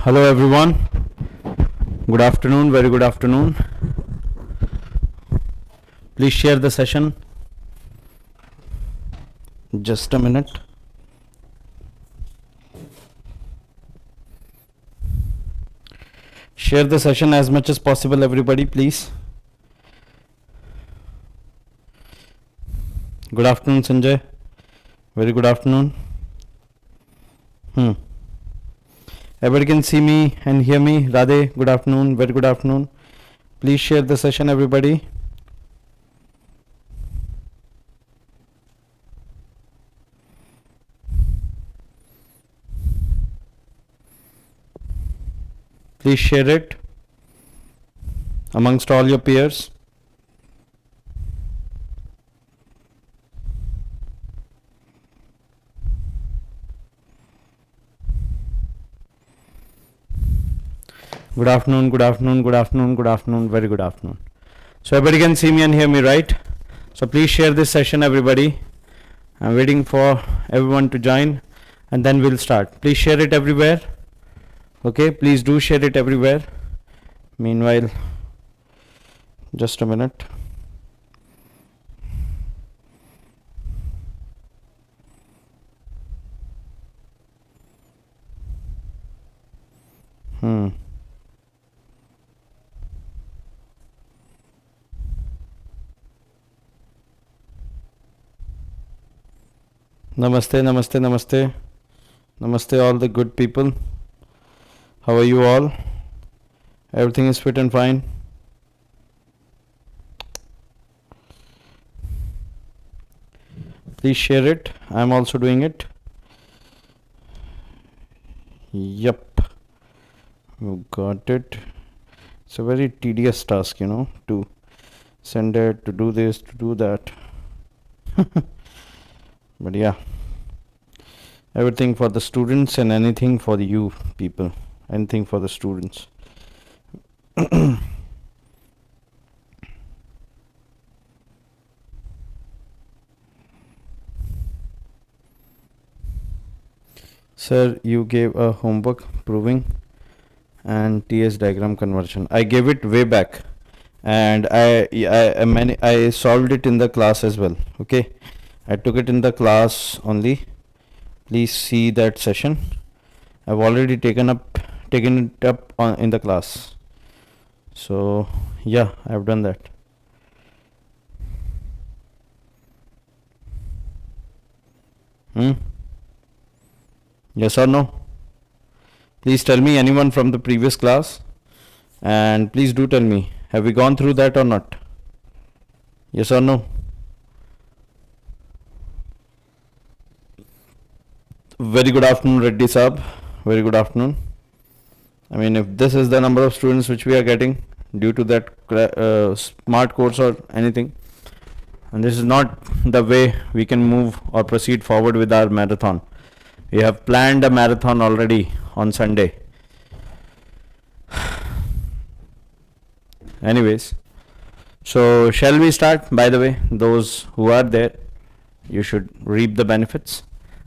Hello everyone. Good afternoon, very good afternoon. Please share the session. Just a minute. Share the session as much as possible, everybody, please. Good afternoon, Sanjay. Very good afternoon. Everybody can see me and hear me. Radhe, good afternoon, very good afternoon. Please share the session, everybody. Please share it amongst all your peers. Good afternoon, good afternoon, good afternoon, good afternoon, very good afternoon. So everybody can see me and hear me, right? So please share this session, everybody. I'm waiting for everyone to join and then we'll start. Please share it everywhere. Okay, please do share it everywhere. Meanwhile, just a minute. Namaste, namaste, namaste. Namaste all the good people. How are you all? Everything is fit and fine. Please share it. I'm also doing it. Yep. You got it. It's a very tedious task, you know, to send it, to do this, to do that. But yeah, everything for the students and anything for you people, anything for the students. Sir, you gave a homework proving and TS diagram conversion. I gave it way back and I solved it in the class as well. Okay, I took it in the class only. Please see that session. I've already taken it up in the class. So yeah, I've done that. Yes or no? Please tell me, anyone from the previous class, and please do tell me, have we gone through that or not? Yes or no? Very good afternoon, Reddy Saab. Very good afternoon. I mean, if this is the number of students which we are getting due to that smart course or anything, and this is not the way we can move or proceed forward with our marathon. We have planned a marathon already on Sunday. Anyways, so shall we start? By the way, those who are there, you should reap the benefits,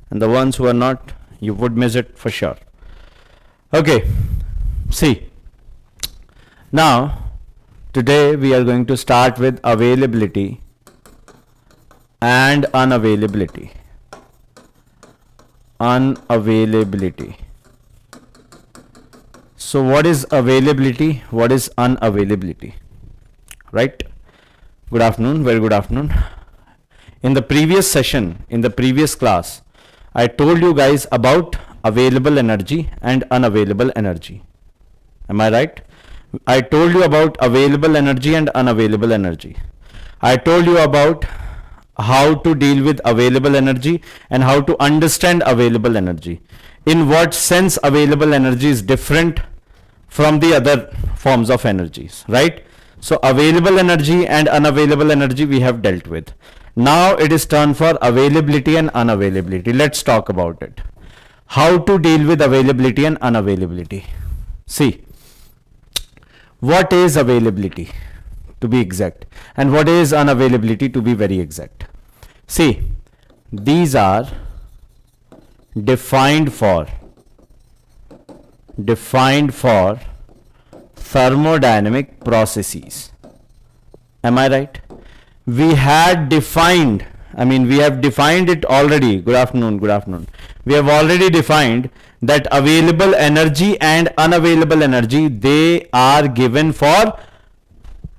and the ones who are not, you would miss it for sure. Okay, see, now today we are going to start with availability and unavailability. Unavailability. So what is availability? What is unavailability? Right? Good afternoon, very good afternoon. In the previous session, in the previous class, I told you guys about available energy and unavailable energy. Am I right? I told you about available energy and unavailable energy. I told you about how to deal with available energy and how to understand available energy. In what sense available energy is different from the other forms of energies, right? So available energy and unavailable energy we have dealt with. Now it is turn for availability and unavailability. Let's talk about it. How to deal with availability and unavailability. See, what is availability to be exact, and what is unavailability to be very exact? See, these are defined for defined for thermodynamic processes. Am I right? We had defined, we have defined it already. Good afternoon, good afternoon. We have already defined that available energy and unavailable energy, they are given for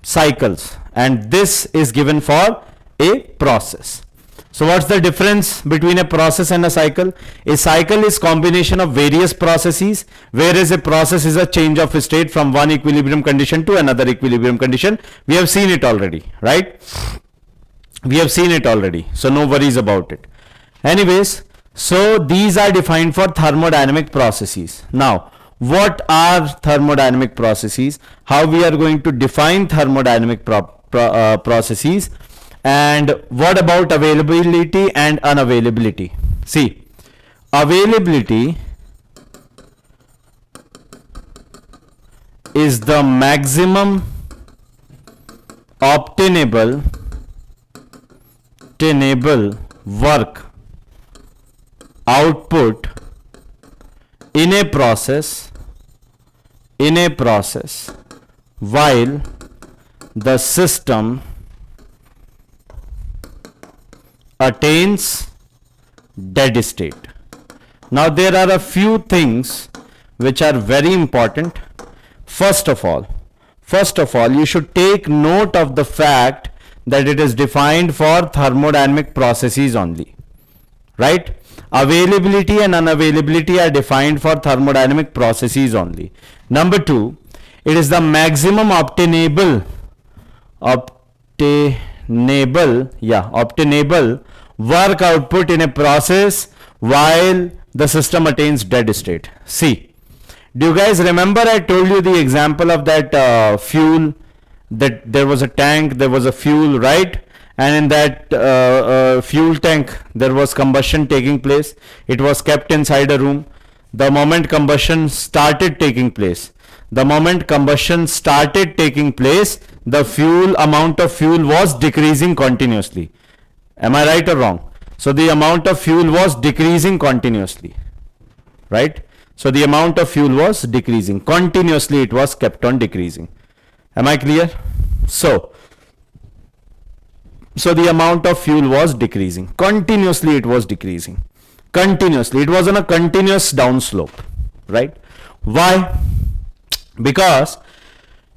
cycles, and this is given for a process. So what's the difference between a process and a cycle? A cycle is combination of various processes, whereas a process is a change of state from one equilibrium condition to another equilibrium condition. We have seen it already, right? We have seen it already, so no worries about it. Anyways, so these are defined for thermodynamic processes. Now, what are thermodynamic processes? How we are going to define thermodynamic processes? And what about availability and unavailability? See, availability is the maximum obtainable work output in a process while the system attains dead state. Now there are a few things which are very important. First of all, you should take note of the fact that it is defined for thermodynamic processes only, right? Availability and unavailability are defined for thermodynamic processes only. Number two, it is the maximum obtainable work output in a process while the system attains dead state. See, do you guys remember I told you the example of that fuel, that there was a tank, there was a fuel, right? And in that fuel tank there was combustion taking place. It was kept inside a room. The moment combustion started taking place, the amount of fuel was decreasing continuously. Am I right or wrong? So the amount of fuel was decreasing continuously, right? So the amount of fuel was decreasing continuously, it was kept on decreasing. Am I clear? So the amount of fuel was decreasing continuously, it was decreasing continuously. It was on a continuous down slope, right? Why? Because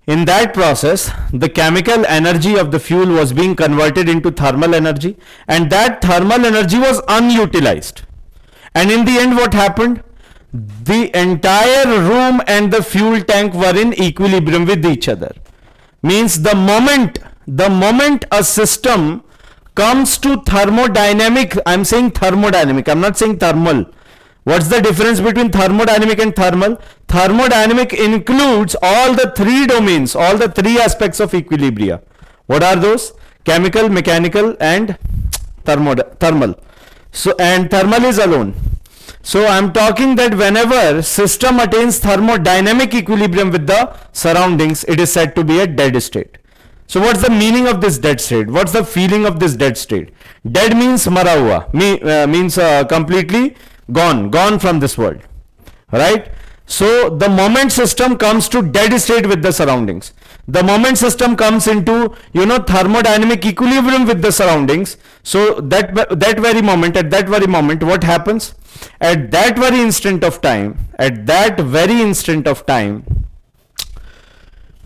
in that process, the chemical energy of the fuel was being converted into thermal energy, and that thermal energy was unutilized. And in the end, what happened? The entire room and the fuel tank were in equilibrium with each other. Means the moment a system comes to thermodynamic, I'm saying thermodynamic, I'm not saying thermal. What's the difference between thermodynamic and thermal? Thermodynamic includes all the three domains, all the three aspects of equilibria. What are those? Chemical, mechanical, and thermal. So, and thermal is alone. So I'm talking that whenever system attains thermodynamic equilibrium with the surroundings, it is said to be a dead state. So what's the meaning of this dead state? What's the feeling of this dead state? Dead means mara hua, means completely gone from this world, right? So the moment system comes to dead state with the surroundings, the moment system comes into thermodynamic equilibrium with the surroundings, so at that very moment what happens? At that very instant of time,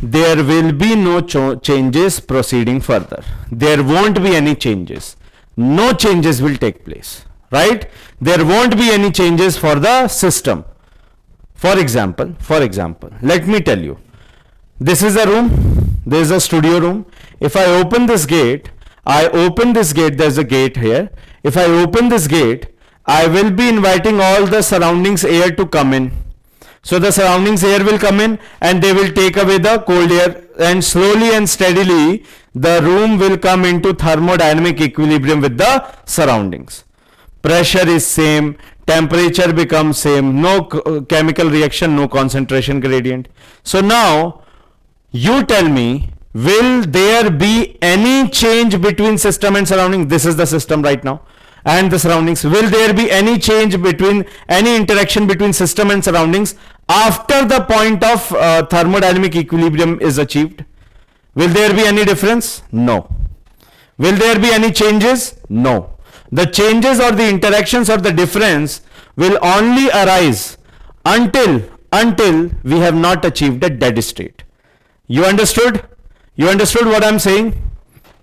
there will be no changes proceeding further. There won't be any changes. No changes will take place, right? There won't be any changes for the system. For example, let me tell you, this is a room, there is a studio room. If I open this gate, there's a gate here. If I open this gate, I will be inviting all the surroundings air to come in. So the surroundings air will come in and they will take away the cold air, and slowly and steadily the room will come into thermodynamic equilibrium with the surroundings. Pressure is same, temperature becomes same, no chemical reaction, no concentration gradient. So now you tell me, will there be any change between system and surrounding? This is the system right now. and the surroundings. Will there be any change between, any interaction between system and surroundings after the point of thermodynamic equilibrium is achieved? Will there be any difference? No. Will there be any changes? No. The changes or the interactions or the difference will only arise until we have not achieved a dead state. You understood? You understood what I'm saying?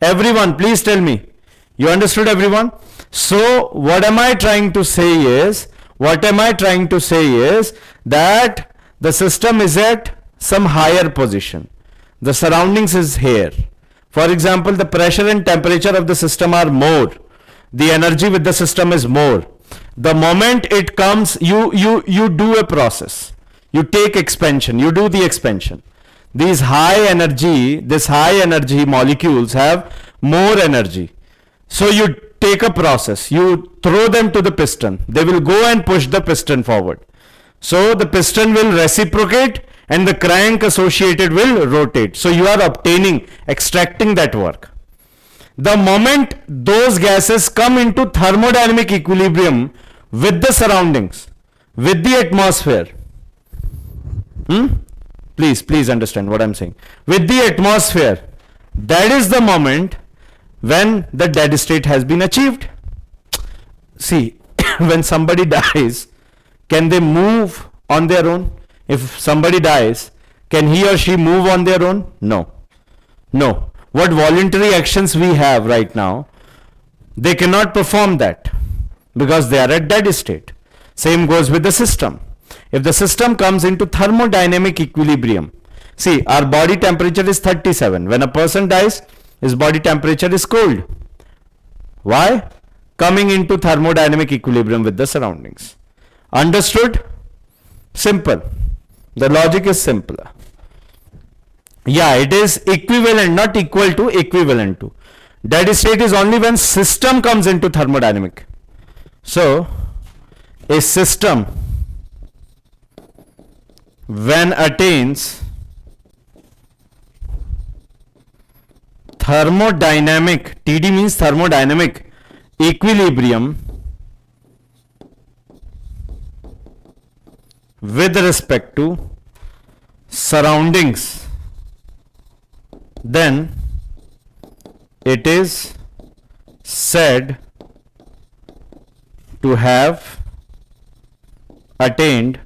Everyone, please tell me. You understood, everyone? So what am I trying to say is, that the system is at some higher position. The surroundings is here. For example, the pressure and temperature of the system are more. The energy with the system is more. The moment it comes, you do a process. You take expansion, you do the expansion. These high energy molecules have more energy. So you take a process, you throw them to the piston. They will go and push the piston forward. So the piston will reciprocate and the crank associated will rotate. So you are extracting that work. The moment those gases come into thermodynamic equilibrium with the surroundings, with the atmosphere, please understand what I'm saying. With the atmosphere, that is the moment when the dead state has been achieved. See, when somebody dies, can they move on their own? If somebody dies, can he or she move on their own? No. No. What voluntary actions we have right now, they cannot perform that because they are at dead state. Same goes with the system. If the system comes into thermodynamic equilibrium, see, our body temperature is 37. When a person dies, his body temperature is cold. Why? Coming into thermodynamic equilibrium with the surroundings. Understood? Simple. The logic is simpler. Yeah, it is equivalent, not equal to, equivalent to. Dead state is only when system comes into thermodynamic. So, a system when attains thermodynamic, TD means thermodynamic equilibrium with respect to surroundings, then it is said to have attained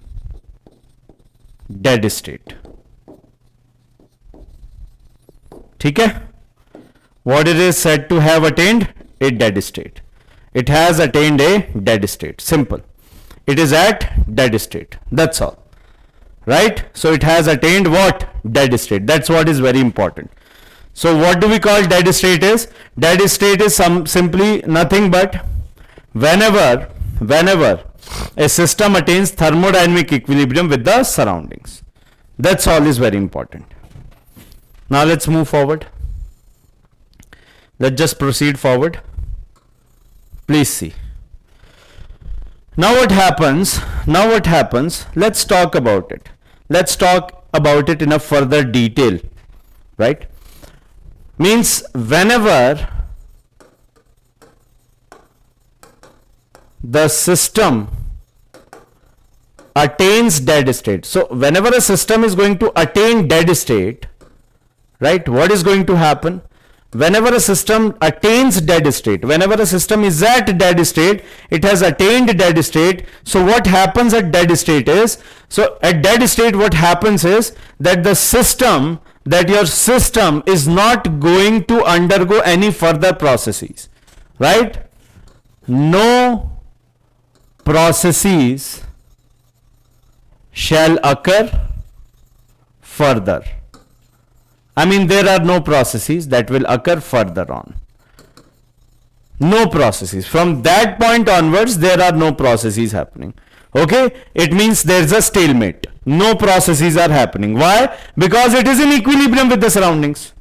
dead state. ठीक है? What it is said to have attained? A dead state. It has attained a dead state. Simple. It is at dead state. That's all. Right? So it has attained what? Dead state. That's what is very important. So what do we call dead state is? Dead state is simply nothing but whenever a system attains thermodynamic equilibrium with the surroundings. That's all is very important. Now let's move forward. Let's just proceed forward. Please see. Now what happens? Let's talk about it. Let's talk about it in a further detail. Right? Means whenever the system attains dead state. So whenever a system is going to attain dead state, right, what is going to happen? Whenever a system attains dead state, whenever a system is at dead state, it has attained dead state. So what happens at dead state is, so at dead state what happens is that the system, that your system is not going to undergo any further processes, right? No processes shall occur further. I mean, there are no processes that will occur further on. No processes. From that point onwards, there are no processes happening. Okay? It means there's a stalemate. No processes are happening. Why? Because it is in equilibrium with the surroundings.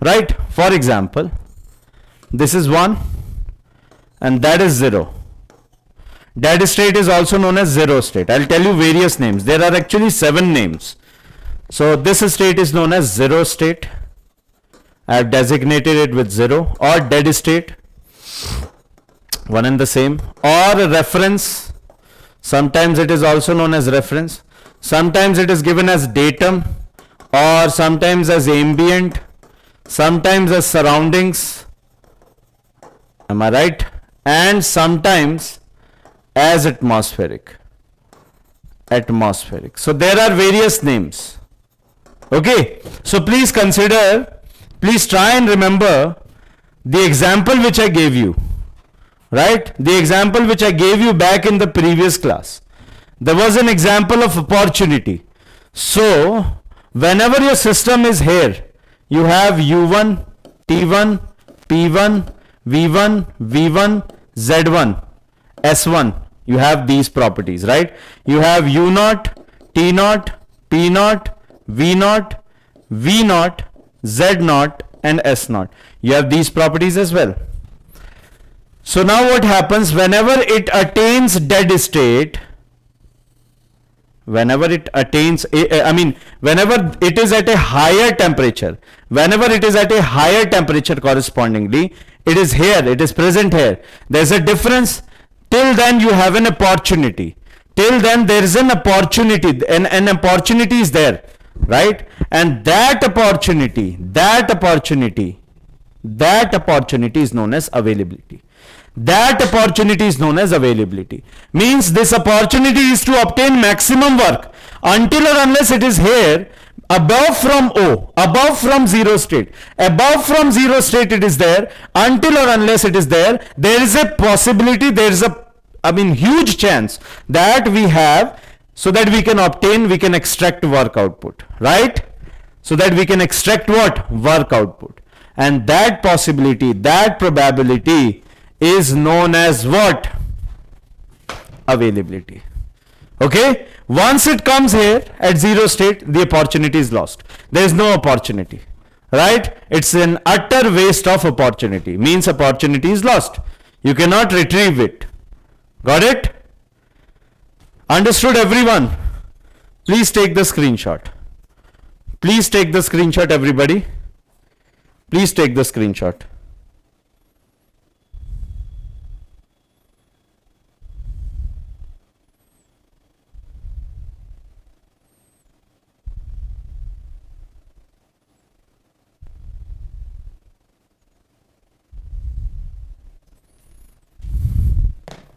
Right? For example, this is 1 and that is 0. Dead state is also known as 0 state. I'll tell you various names. There are actually 7 names. So this state is known as 0 state. I have designated it with 0, or dead state. one and the same, or reference. Sometimes it is also known as reference. Sometimes it is given as datum, or sometimes as ambient, sometimes as surroundings. Am I right? And sometimes as atmospheric. Atmospheric. So there are various names. Okay. So please consider, please try and remember the example which I gave you. Right? The example which I gave you back in the previous class. There was an example of opportunity. So, whenever your system is here, you have U1, T1, P1, V1, V1, Z1, S1. You have these properties, right? You have U0, T0, P0, V0, V0, Z0, and S0. You have these properties as well. So now what happens whenever it attains dead state? Whenever it attains, whenever it is at a higher temperature, whenever it is at a higher temperature correspondingly, it is here, it is present here. There's a difference. Till then you have an opportunity. Till then there is an opportunity, an opportunity is there, right? And that opportunity is known as availability. That opportunity is known as availability. Means this opportunity is to obtain maximum work until or unless it is here above from O, above from zero state. Above from zero state it is there. Until or unless it is there, there is a possibility, there is a huge chance that we have, so that we can obtain, we can extract work output, right? So that we can extract what? Work output. And that possibility, that probability is known as what? Availability. Okay? Once it comes here at zero state, the opportunity is lost. There is no opportunity. Right? It's an utter waste of opportunity. Means opportunity is lost. You cannot retrieve it. Got it? Understood everyone? Please take the screenshot. Please take the screenshot, everybody. Please take the screenshot.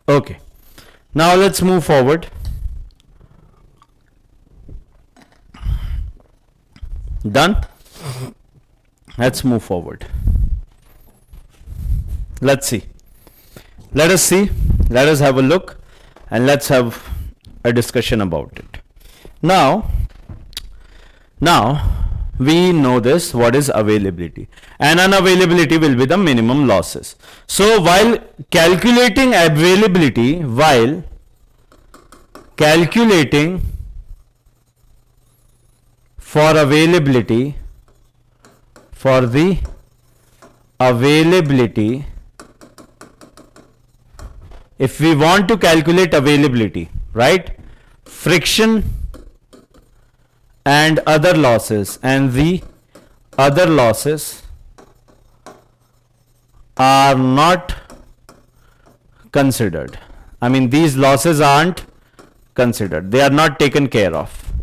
Okay, now let's move forward. Done? Let's move forward. Let's see. Let us see. Let us have a look and let's have a discussion about it. Now we know this, what is availability, and unavailability will be the minimum losses. So while calculating availability, for availability, for the availability, if we want to calculate availability, right, friction and other losses, and the other losses are not considered. These losses aren't considered. They are not taken care of,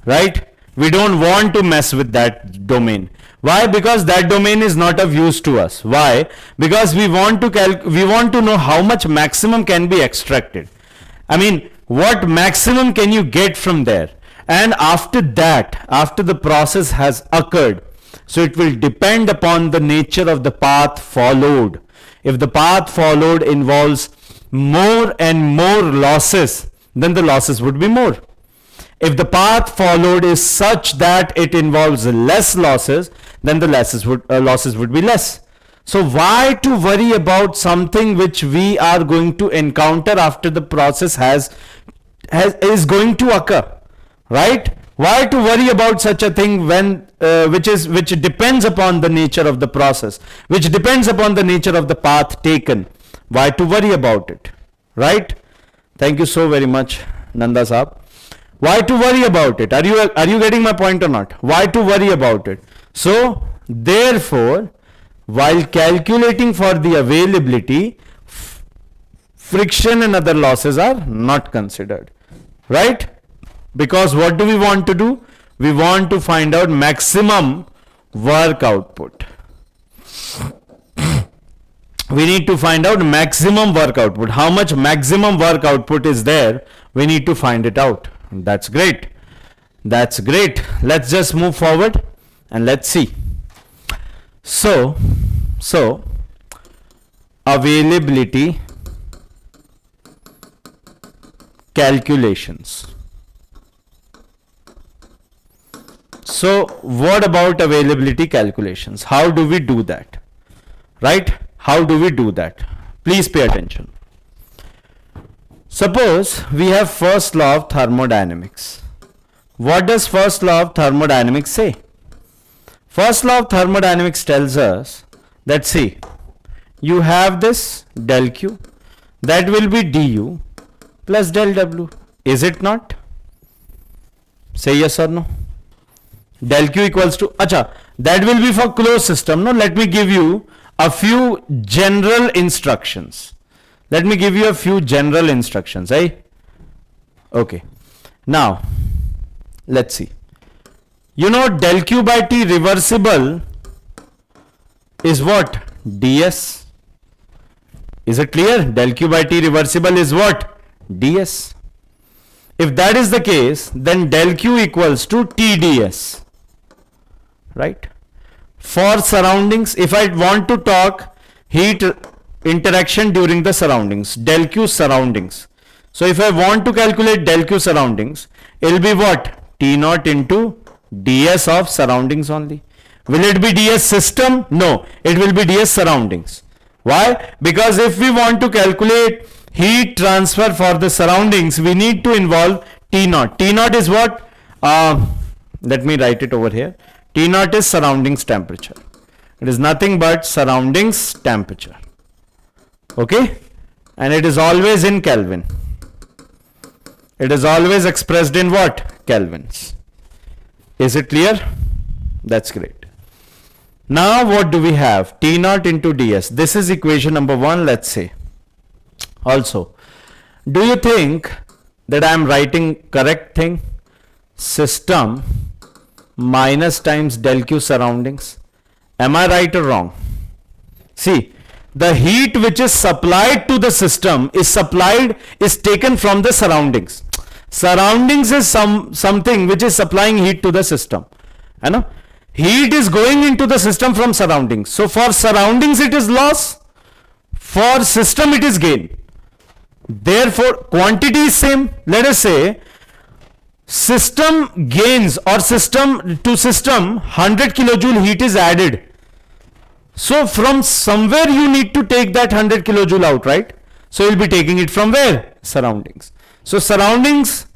right? We don't want to mess with that domain. Why? Because that domain is not of use to us. Why? Because we want to know how much maximum can be extracted. What maximum can you get from there? And after that, after the process has occurred, so it will depend upon the nature of the path followed. If the path followed involves more and more losses, then the losses would be more. If the path followed is such that it involves less losses, then the losses would be less. So why to worry about something which we are going to encounter after the process is going to occur? Right? Why to worry about such a thing when which depends upon the nature of the process, which depends upon the nature of the path taken? Why to worry about it? Right? Thank you so very much, Nanda Saab. Why to worry about it? Are you getting my point or not? Why to worry about it? So therefore, while calculating for the availability, friction and other losses are not considered, right? Because what do we want to do? We want to find out maximum work output. We need to find out maximum work output. How much maximum work output is there? We need to find it out. That's great. That's great. Let's just move forward and let's see. So availability calculations. So what about availability calculations? How do we do that? Right? How do we do that? Please pay attention. Suppose we have first law of thermodynamics. What does first law of thermodynamics say? First law of thermodynamics tells us that, see, you have this del Q, that will be du plus del W. Is it not? Say yes or no. Del Q equals to, acha, that will be for closed system. No, let me give you a few general instructions. Let me give you a few general instructions, eh? Okay. Now, let's see. You know del Q by T reversible is what? ds. Is it clear? Del Q by T reversible is what? ds. If that is the case, then del Q equals to TdS. Right? For surroundings, if I want to talk heat interaction during the surroundings, del Q surroundings. So if I want to calculate del Q surroundings, it will be what? T naught into ds of surroundings only. Will it be ds system? No, it will be ds surroundings. Why? Because if we want to calculate heat transfer for the surroundings, we need to involve T naught. T naught is what? Let me write it over here. T naught is surroundings temperature. It is nothing but surroundings temperature. Okay? And it is always in Kelvin. It is always expressed in what? Kelvins. Is it clear? That's great. Now what do we have? T naught into ds. This is equation number 1, let's say. Also, do you think that I am writing correct thing? System minus times del Q surroundings. Am I right or wrong? See, the heat which is supplied to the system is taken from the surroundings. Surroundings is something which is supplying heat to the system. You know? Heat is going into the system from surroundings. So for surroundings it is loss, for system it is gain. Therefore quantity is same. Let us say system gains or system to system 100 kilojoule heat is added. So from somewhere you need to take that 100 kilojoule out, right? So you will be taking it from where? Surroundings. So surroundings,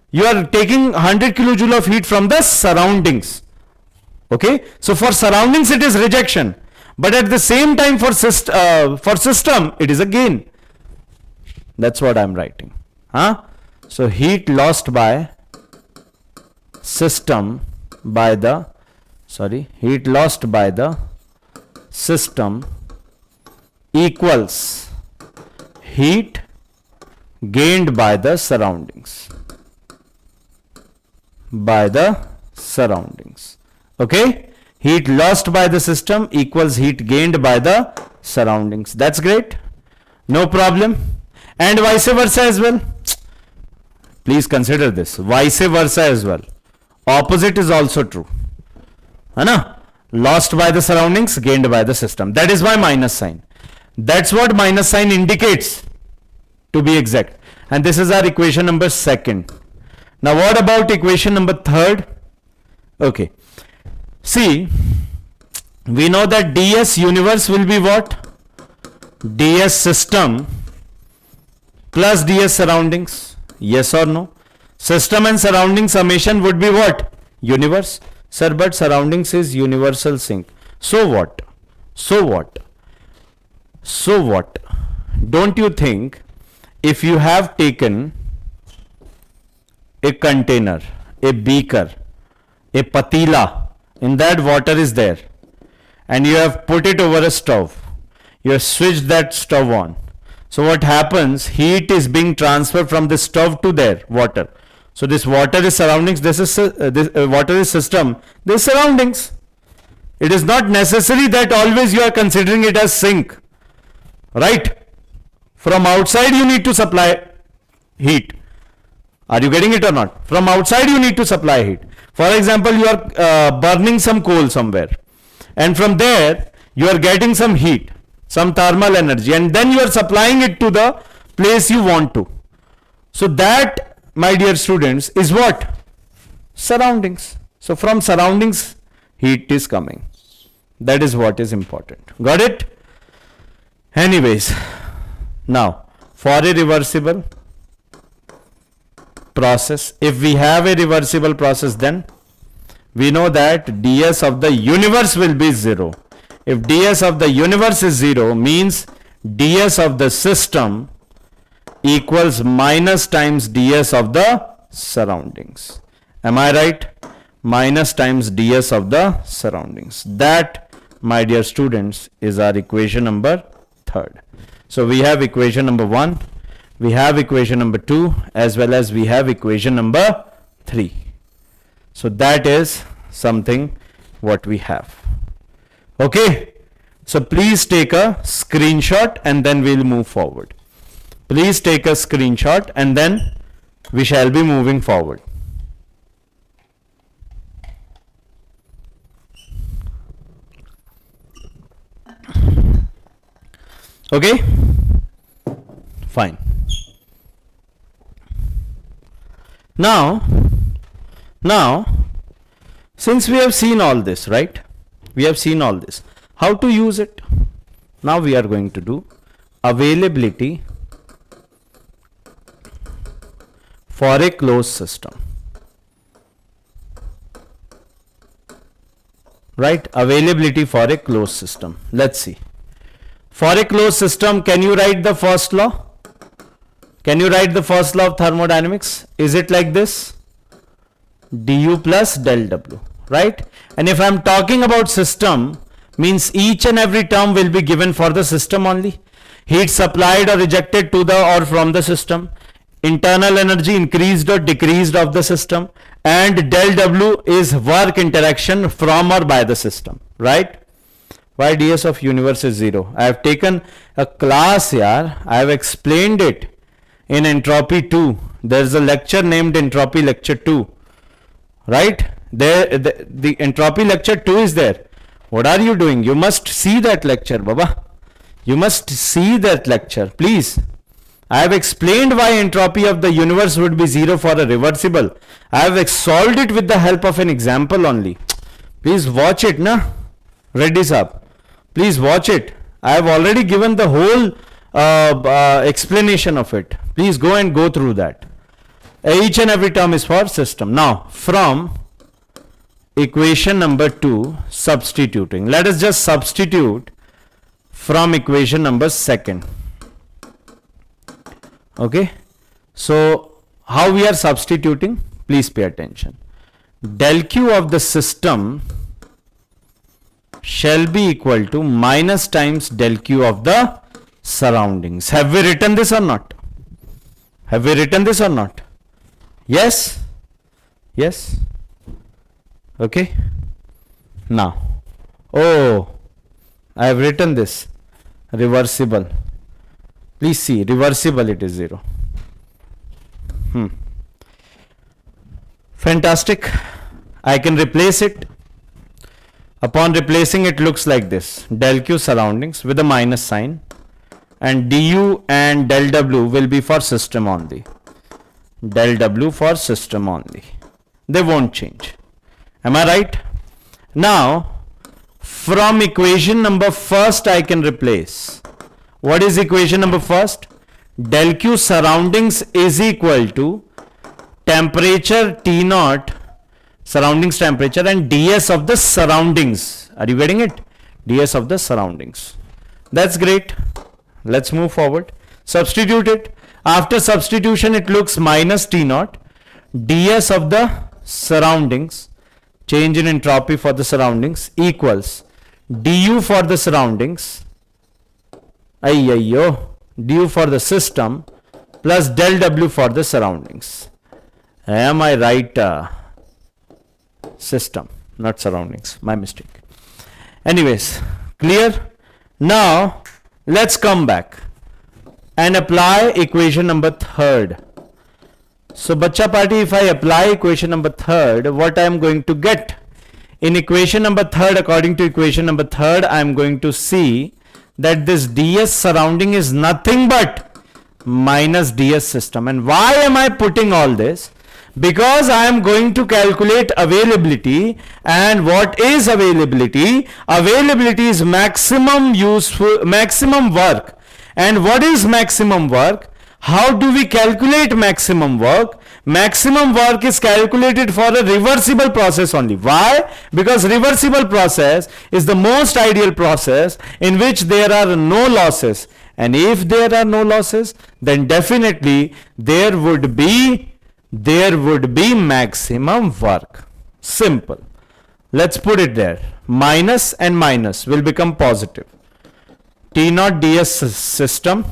you are taking 100 kilojoule of heat from the surroundings. Okay, so for surroundings it is rejection, but at the same time for system it is a gain. That's what I am writing. So heat lost by system by the heat lost by the system equals heat gained by the surroundings. Okay, heat lost by the system equals heat gained by the surroundings. That's great, no problem. And vice versa as well. Please consider this, vice versa as well. Opposite is also true. Lost by the surroundings, gained by the system. That is why minus sign. That's what minus sign indicates, to be exact. And this is our equation number 2nd. Now what about equation number 3rd? Okay. See, we know that ds universe will be what? ds system plus ds surroundings. Yes or no? System and surrounding summation would be what? Universe. Sir, but surroundings is universal sink. So what? So what? So what? Don't you think if you have taken a container, a beaker, a patila, in that water is there, and you have put it over a stove, you have switched that stove on, So what happens? Heat is being transferred from the stove to there, water. So this water is surroundings, this is water is system, this surroundings. It is not necessary that always you are considering it as sink, right? From outside you need to supply heat. Are you getting it or not? From outside you need to supply heat. For example, you are burning some coal somewhere, and from there you are getting some heat, some thermal energy, and then you are supplying it to the place you want to. So that, my dear students, is what? Surroundings. So from surroundings heat is coming. That is what is important. Got it? Anyways, now for a reversible process, if we have a reversible process, then we know that ds of the universe will be 0. If ds of the universe is 0, means ds of the system equals minus times ds of the surroundings. Am I right? Minus times ds of the surroundings. That, my dear students, is our equation number 3. So we have equation number 1, we have equation number 2, as well as we have equation number 3. So that is something what we have. Okay, so please take a screenshot and then we'll move forward. Please take a screenshot and then we shall be moving forward. Okay, fine. Now, since we have seen all this, right? We have seen all this. How to use it? Now we are going to do availability for a closed system. Right? Availability for a closed system. Let's see. For a closed system, can you write the first law? Can you write the first law of thermodynamics? Is it like this? du plus del w, right? And if I am talking about system, means each and every term will be given for the system only. Heat supplied or rejected to the or from the system. Internal energy increased or decreased of the system. And del w is work interaction from or by the system, right? Why ds of universe is 0? I have taken a class here. I have explained it in entropy 2. There is a lecture named entropy lecture 2. Right? There, the entropy lecture 2 is there. What are you doing? You must see that lecture, Baba. You must see that lecture, please. I have explained why entropy of the universe would be 0 for a reversible. I have solved it with the help of an example only. Please watch it, na? Reddy sir. Please watch it. I have already given the whole explanation of it. Please go and go through that. Each and every term is for system. Now, from equation number 2, substituting. Let us just substitute from equation number 2. Okay. So, how we are substituting? Please pay attention. Del Q of the system shall be equal to minus times del Q of the surroundings. Have we written this or not? Have we written this or not? Yes? Yes? Okay. Now, oh, I have written this. Reversible. Please see, reversible it is 0. Fantastic. I can replace it. Upon replacing it, looks like this. Del Q surroundings with a minus sign. And du and del w will be for system only. Del w for system only. They won't change. Am I right? Now, from equation number 1, I can replace. What is equation number 1? Del Q surroundings is equal to temperature T0, surroundings temperature, and ds of the surroundings. Are you getting it? ds of the surroundings. That's great. Let's move forward. Substitute it. After substitution, it looks minus T0, ds of the surroundings, change in entropy for the surroundings, equals du for the surroundings, du for the system plus del W for the surroundings. Am I right? System, not surroundings. My mistake. Anyways, clear? Now, let's come back and apply equation number 3rd. So, bacha party, if I apply equation number 3rd, what I am going to get? In equation number 3rd, according to equation number 3rd, I am going to see that this ds surrounding is nothing but minus ds system. And why am I putting all this? Because I am going to calculate availability. And what is availability? Availability is maximum work. And what is maximum work? How do we calculate maximum work? Maximum work is calculated for a reversible process only. Why? Because reversible process is the most ideal process in which there are no losses. And if there are no losses, then definitely there would be maximum work. Simple. Let's put it there. Minus and minus will become positive. T naught ds system,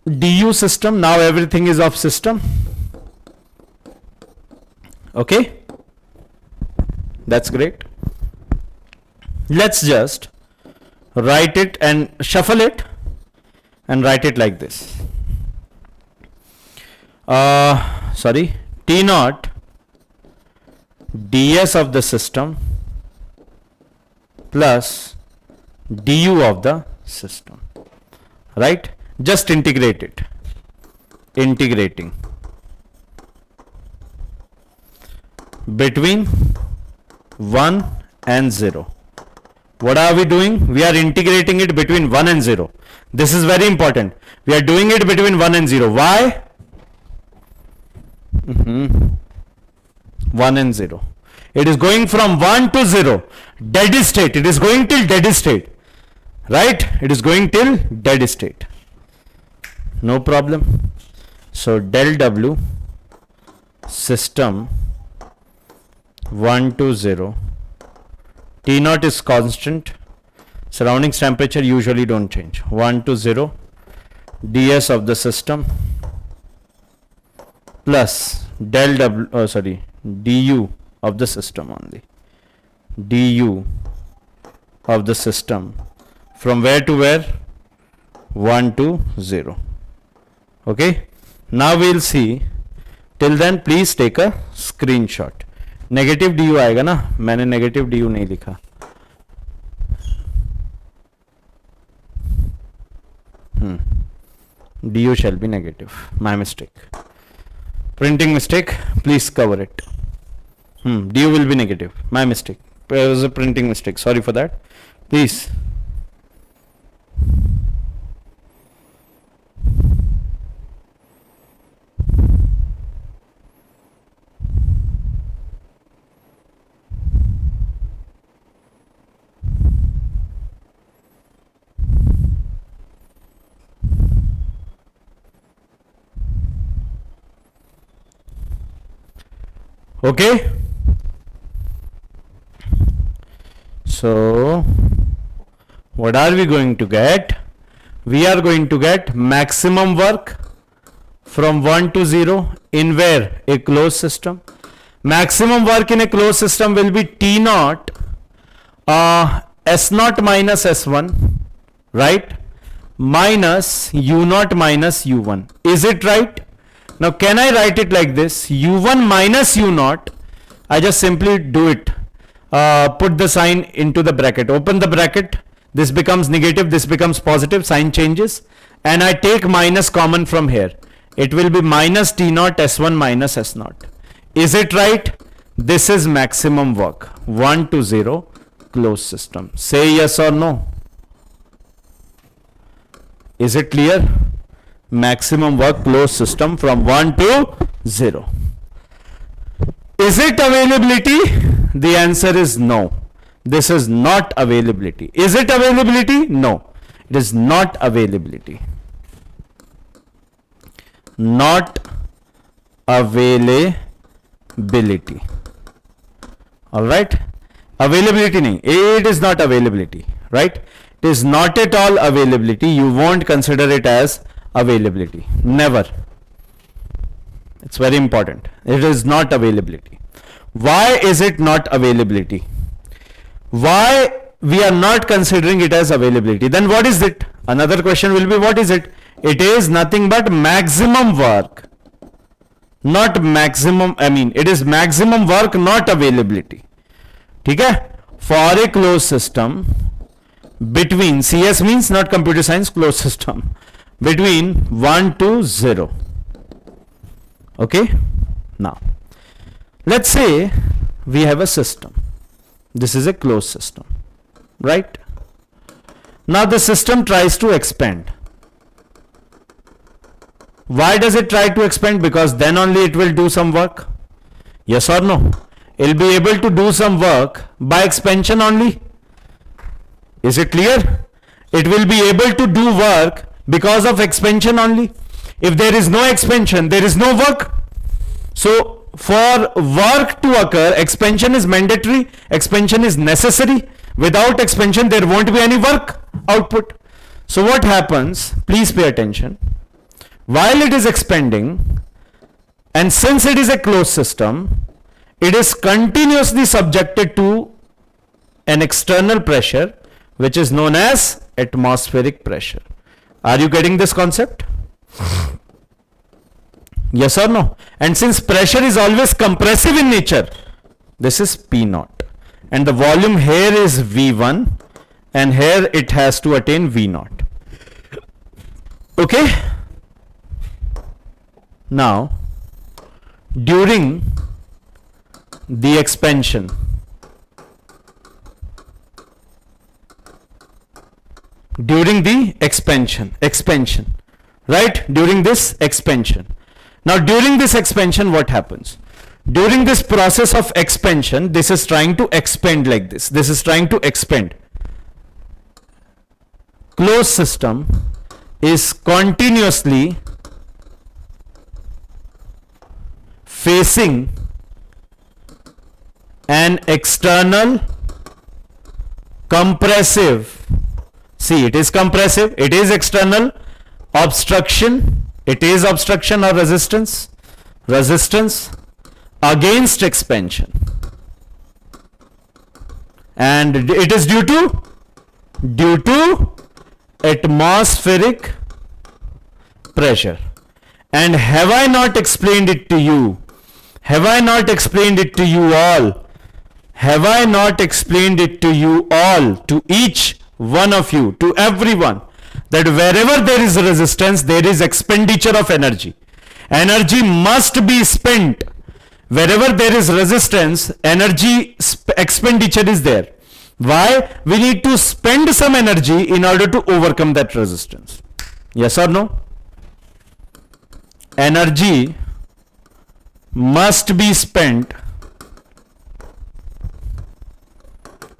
du system. Now everything is of system. Okay, that's great. Let's just write it and shuffle it and write it like this. T naught ds of the system plus du of the system, right? Just integrate it. Integrating between 1 and 0. What are we doing? We are integrating it between 1 and 0. This is very important. We are doing it between 1 and 0. Why? 1 and 0. It is going from 1 to 0. Dead state. It is going till dead state. Right? It is going till dead state. No problem. So del W system 1 to 0. T naught is constant. Surroundings temperature usually don't change. 1 to 0. ds of the system plus del W, du of the system only. du of the system from where to where? 1 to 0. Okay. Now we'll see. Till then please take a screenshot. Negative D you आएगा ना, मैंने negative D you नहीं लिखा. D you shall be negative. My mistake. Printing mistake. Please cover it. D you will be negative. My mistake. It was a printing mistake. Sorry for that. Please. Okay. So what are we going to get? We are going to get maximum work from 1 to 0 in where? A closed system. Maximum work in a closed system will be T naught S naught minus S1, right? Minus U naught minus U1. Is it right? Now can I write it like this? U1 minus U naught. I just simply do it. Put the sign into the bracket. Open the bracket. This becomes negative. This becomes positive. Sign changes. And I take minus common from here. It will be minus T naught S1 minus S naught. Is it right? This is maximum work. 1 to 0 closed system. Say yes or no. Is it clear? Maximum work closed system from 1 to 0. Is it availability? The answer is no. This is not availability. Is it availability? No. It is not availability. Not availability. Alright? Availability nahi. It is not availability. Right? It is not at all availability. You won't consider it as availability. Never. It's very important. It is not availability. Why is it not availability? Why we are not considering it as availability? Then what is it? Another question will be, what is it? It is nothing but maximum work. Not maximum, it is maximum work, not availability. ठीक है? For a closed system, between, CS means not computer science, closed system, between 1 to 0. Okay? Now, let's say we have a system. This is a closed system, right? Now the system tries to expand. Why does it try to expand? Because then only it will do some work. Yes or no? It will be able to do some work by expansion only. Is it clear? It will be able to do work because of expansion only. If there is no expansion, there is no work. So for work to occur, expansion is mandatory, expansion is necessary. Without expansion, there won't be any work output. So what happens? Please pay attention. While it is expanding, and since it is a closed system, it is continuously subjected to an external pressure which is known as atmospheric pressure. Are you getting this concept? Yes or no? And since pressure is always compressive in nature, this is P0. And the volume here is V1, and here it has to attain V0. Okay? Now, during the expansion, right? During this expansion. Now, during this expansion, what happens? During this process of expansion, this is trying to expand like this. This is trying to expand. Closed system is continuously facing an external compressive, see, it is compressive, it is external obstruction, it is obstruction or resistance against expansion, and it is due to atmospheric pressure. And have I not explained it to you? Have I not explained it to you all? Have I not explained it to you all, to each one of you, to everyone, that wherever there is resistance, there is expenditure of energy. Energy must be spent. Wherever there is resistance, energy expenditure is there. Why? We need to spend some energy in order to overcome that resistance. Yes or no? Energy must be spent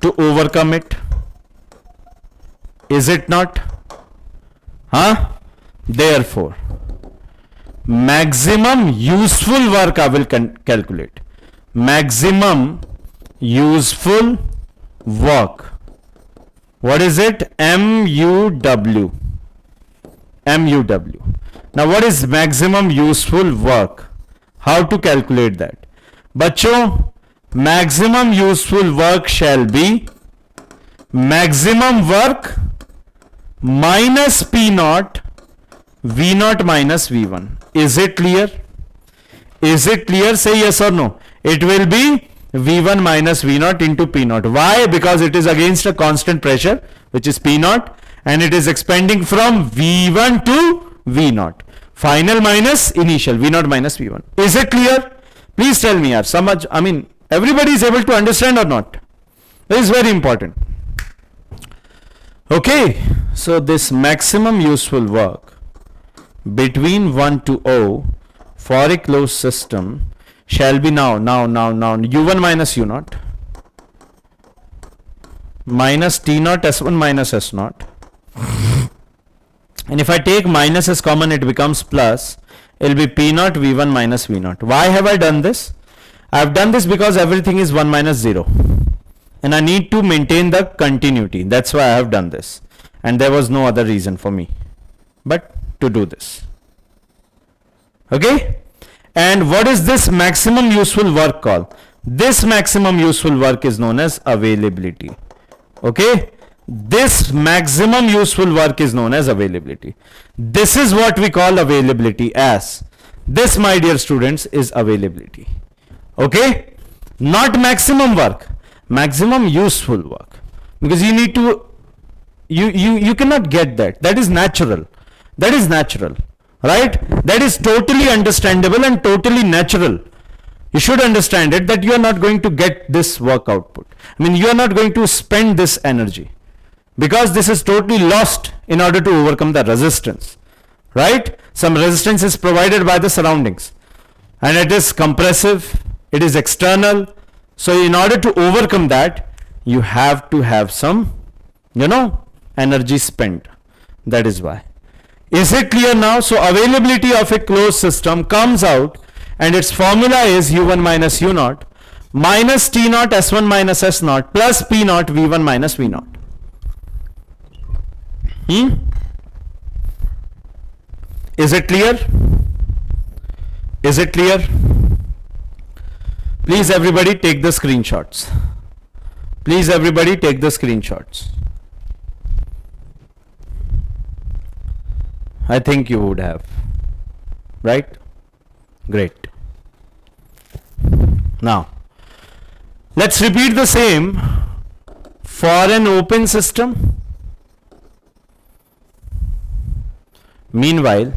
to overcome it. Is it not? Therefore, maximum useful work I will calculate. Maximum useful work. What is it? MUW. MUW. Now what is maximum useful work? How to calculate that? Bachcho, maximum useful work shall be maximum work minus P0, V0 minus V1. Is it clear? Is it clear? Say yes or no. It will be V1 minus V0 into P0. Why? Because it is against a constant pressure, which is P0, and it is expanding from V1 to V0. Final minus initial, V0 minus V1. Is it clear? Please tell me, yaar. Everybody is able to understand or not? This is very important. Okay, so this maximum useful work between 1 to O for a closed system shall be now U1 minus U0 minus T0 S1 minus S0. And if I take minus as common, it becomes plus. It will be P0 V1 minus V0. Why have I done this? I have done this because everything is 1 minus 0. And I need to maintain the continuity. That's why I have done this. and there was no other reason for me but to do this. Okay? And what is this maximum useful work called? This maximum useful work is known as availability. Okay? This maximum useful work is known as availability. This is what we call availability as. This, my dear students, is availability. Okay? Not maximum work, maximum useful work. Because you need to, you cannot get that. That is natural. That is natural. Right? That is totally understandable and totally natural. You should understand it that you are not going to get this work output. I mean, you are not going to spend this energy because this is totally lost in order to overcome the resistance. Right? Some resistance is provided by the surroundings and it is compressive, it is external. So in order to overcome that, you have to have some, energy spent. That is why. Is it clear now? So availability of a closed system comes out and its formula is U1 minus U0 minus T0 S1 minus S0 plus P0 V1 minus V0. Is it clear? Is it clear? Please everybody take the screenshots. Please everybody take the screenshots. I think you would have. Right? Great. Now, let's repeat the same for an open system. Meanwhile,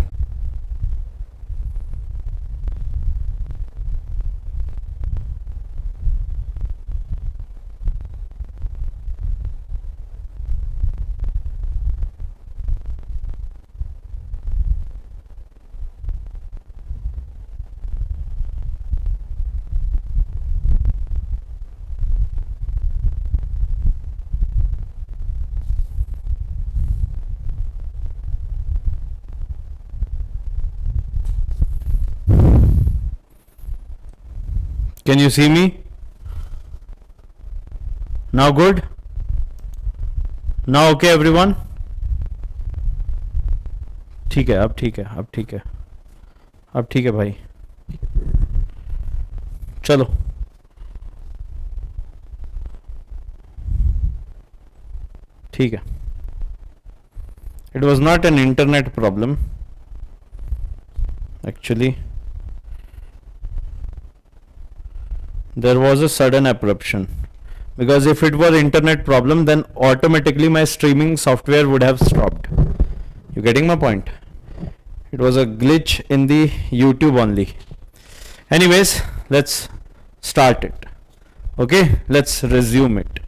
can you see me? Now good? Now okay everyone? ठीक है, अब ठीक है, अब ठीक है, अब ठीक है भाई, चलो ठीक है. It was not an internet problem actually. There was a sudden abruption, because if it were internet problem then automatically my streaming software would have stopped. You getting my point? It was a glitch in the YouTube only. Anyways, let's start it. Okay, let's resume it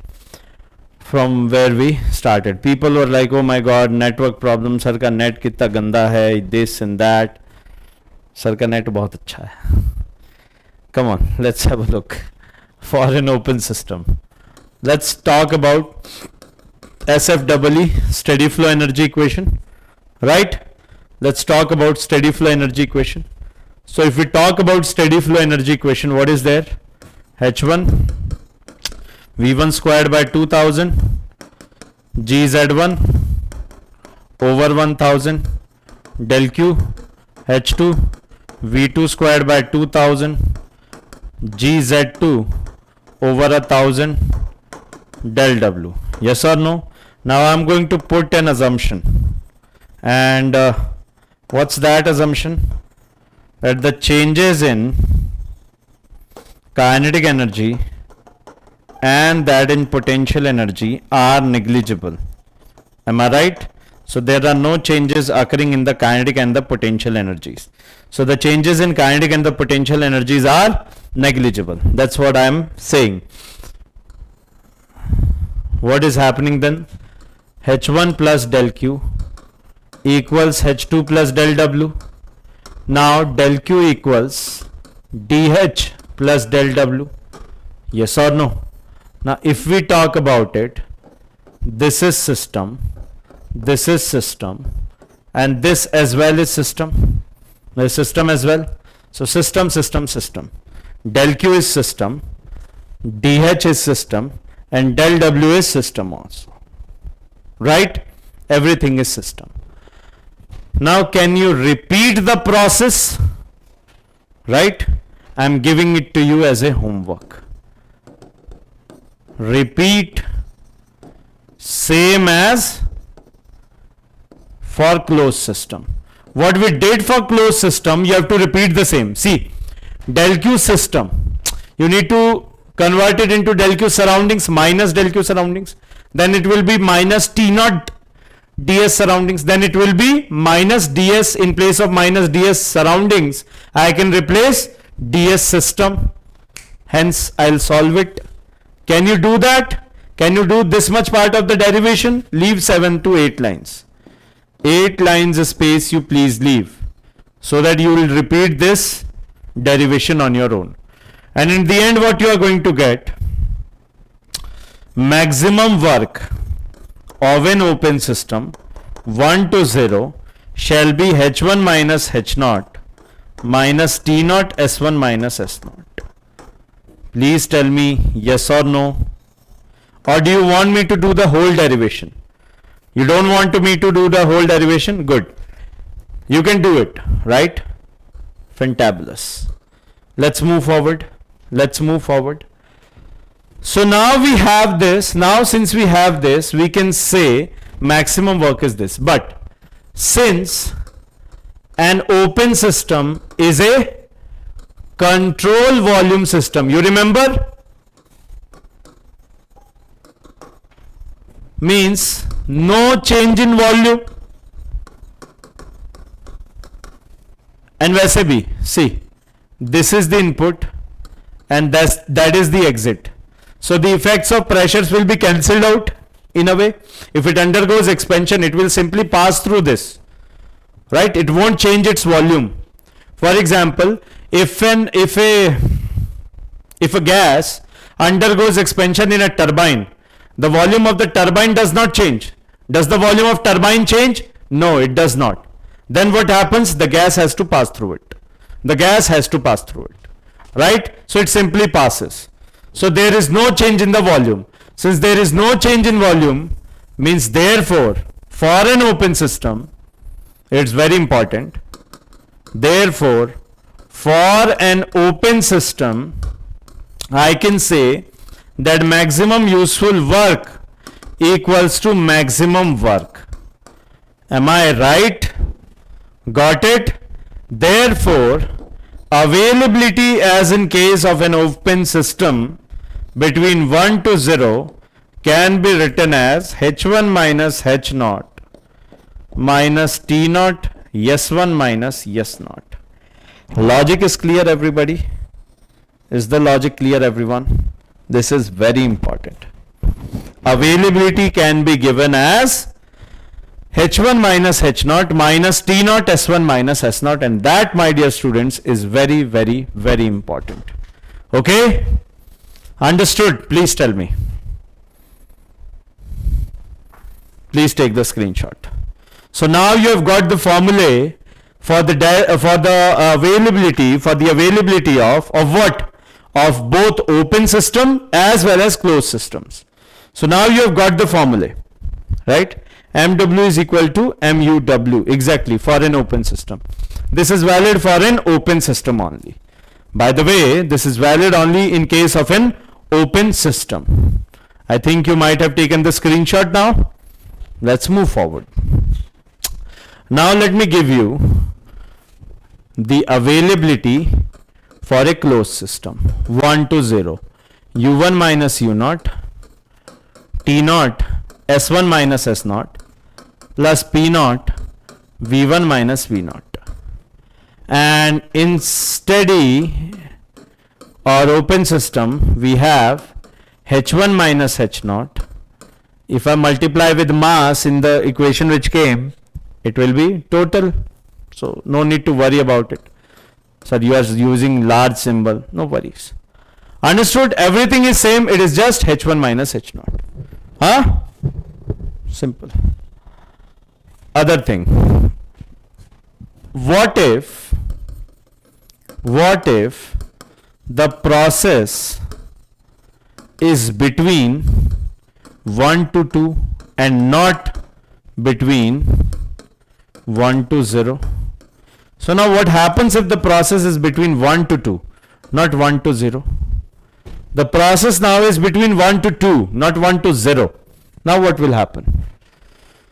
from where we started. People were like, oh my god, network problem, sir का net कितना गंदा है, this and that. Sir का net बहुत अच्छा है. Come on, let's have a look for an open system. Let's talk about SFEE, steady flow energy equation, right? Let's talk about steady flow energy equation. So if we talk about steady flow energy equation, what is there? H1 V1 squared by 2000 GZ1 over 1000 del Q H2 V2 squared by 2000 GZ2 over 1000 del W. Yes or no? Now I'm going to put an assumption, and what's that assumption? That the changes in kinetic energy and that in potential energy are negligible. Am I right? So there are no changes occurring in the kinetic and the potential energies. So the changes in kinetic and the potential energies are negligible. That's what I am saying. What is happening then? H1 plus del Q equals H2 plus del W. Now del Q equals DH plus del W. Yes or no? Now if we talk about it, this is system, and this as well is system. The system as well. So system. Del Q is system, DH is system, and del W is system also. Right? everything is system. Now can you repeat the process? Right? I'm giving it to you as a homework. Repeat same as for closed system. What we did for closed system, you have to repeat the same. See, del Q system, you need to convert it into del Q surroundings minus del Q surroundings. Then it will be minus T naught ds surroundings. Then it will be minus ds. In place of minus ds surroundings, I can replace ds system. Hence, I'll solve it. Can you do that? Can you do this much part of the derivation? Leave 7 to 8 lines. 8 lines space you please leave, so that you will repeat this derivation on your own. And in the end, what you are going to get, maximum work of an open system 1 to 0 shall be h1 minus h0 minus t0 s1 minus s0. Please tell me yes or no. Or do you want me to do the whole derivation? You don't want me to do the whole derivation? Good. You can do it, right? Fantabulous. Let's move forward. Let's move forward. So now we have this. Now since we have this, we can say maximum work is this. But since an open system is a control volume system, you remember? Means no change in volume. And वैसे भी, see, this is the input and that is the exit. So the effects of pressures will be cancelled out in a way. If it undergoes expansion, it will simply pass through this, right? It won't change its volume. For example, if a gas undergoes expansion in a turbine, the volume of the turbine does not change. Does the volume of turbine change? No, it does not. Then what happens? The gas has to pass through it. The gas has to pass through it, right? So it simply passes. So there is no change in the volume. Since there is no change in volume, means therefore for an open system, it's very important. Therefore, for an open system, I can say that maximum useful work equals to maximum work. Am I right? Got it? Therefore, availability as in case of an open system between 1 to 0 can be written as h1 minus h0 minus t0 s1 minus s0. Logic is clear, everybody? Is the logic clear, everyone? This is very important. Availability can be given as h1 minus h0 minus t0 s1 minus s0, and that, my dear students, is very, very, very important. Okay? Understood? Please tell me. Please take the screenshot. So now you have got the formulae for the availability of what? Of both open system as well as closed systems. So now you have got the formulae, right? MW is equal to MUW, exactly, for an open system. This is valid for an open system only. By the way, this is valid only in case of an open system. I think you might have taken the screenshot now. Let's move forward. Now let me give you the availability for a closed system. 1 to 0. U1 minus U0, T0, S1 minus S0, plus P0, V1 minus V0. And in steady or open system, we have H1 minus H0. If I multiply with mass in the equation which came, it will be total. So no need to worry about it. Sir, you are using large symbol. No worries. Understood? Everything is same. It is just H1 minus H0. Huh? Simple. Other thing. What if the process is between 1 to 2 and not between 1 to 0. So now what happens if the process is between 1 to 2, not 1 to 0? The process now is between 1 to 2, not 1 to 0. Now what will happen?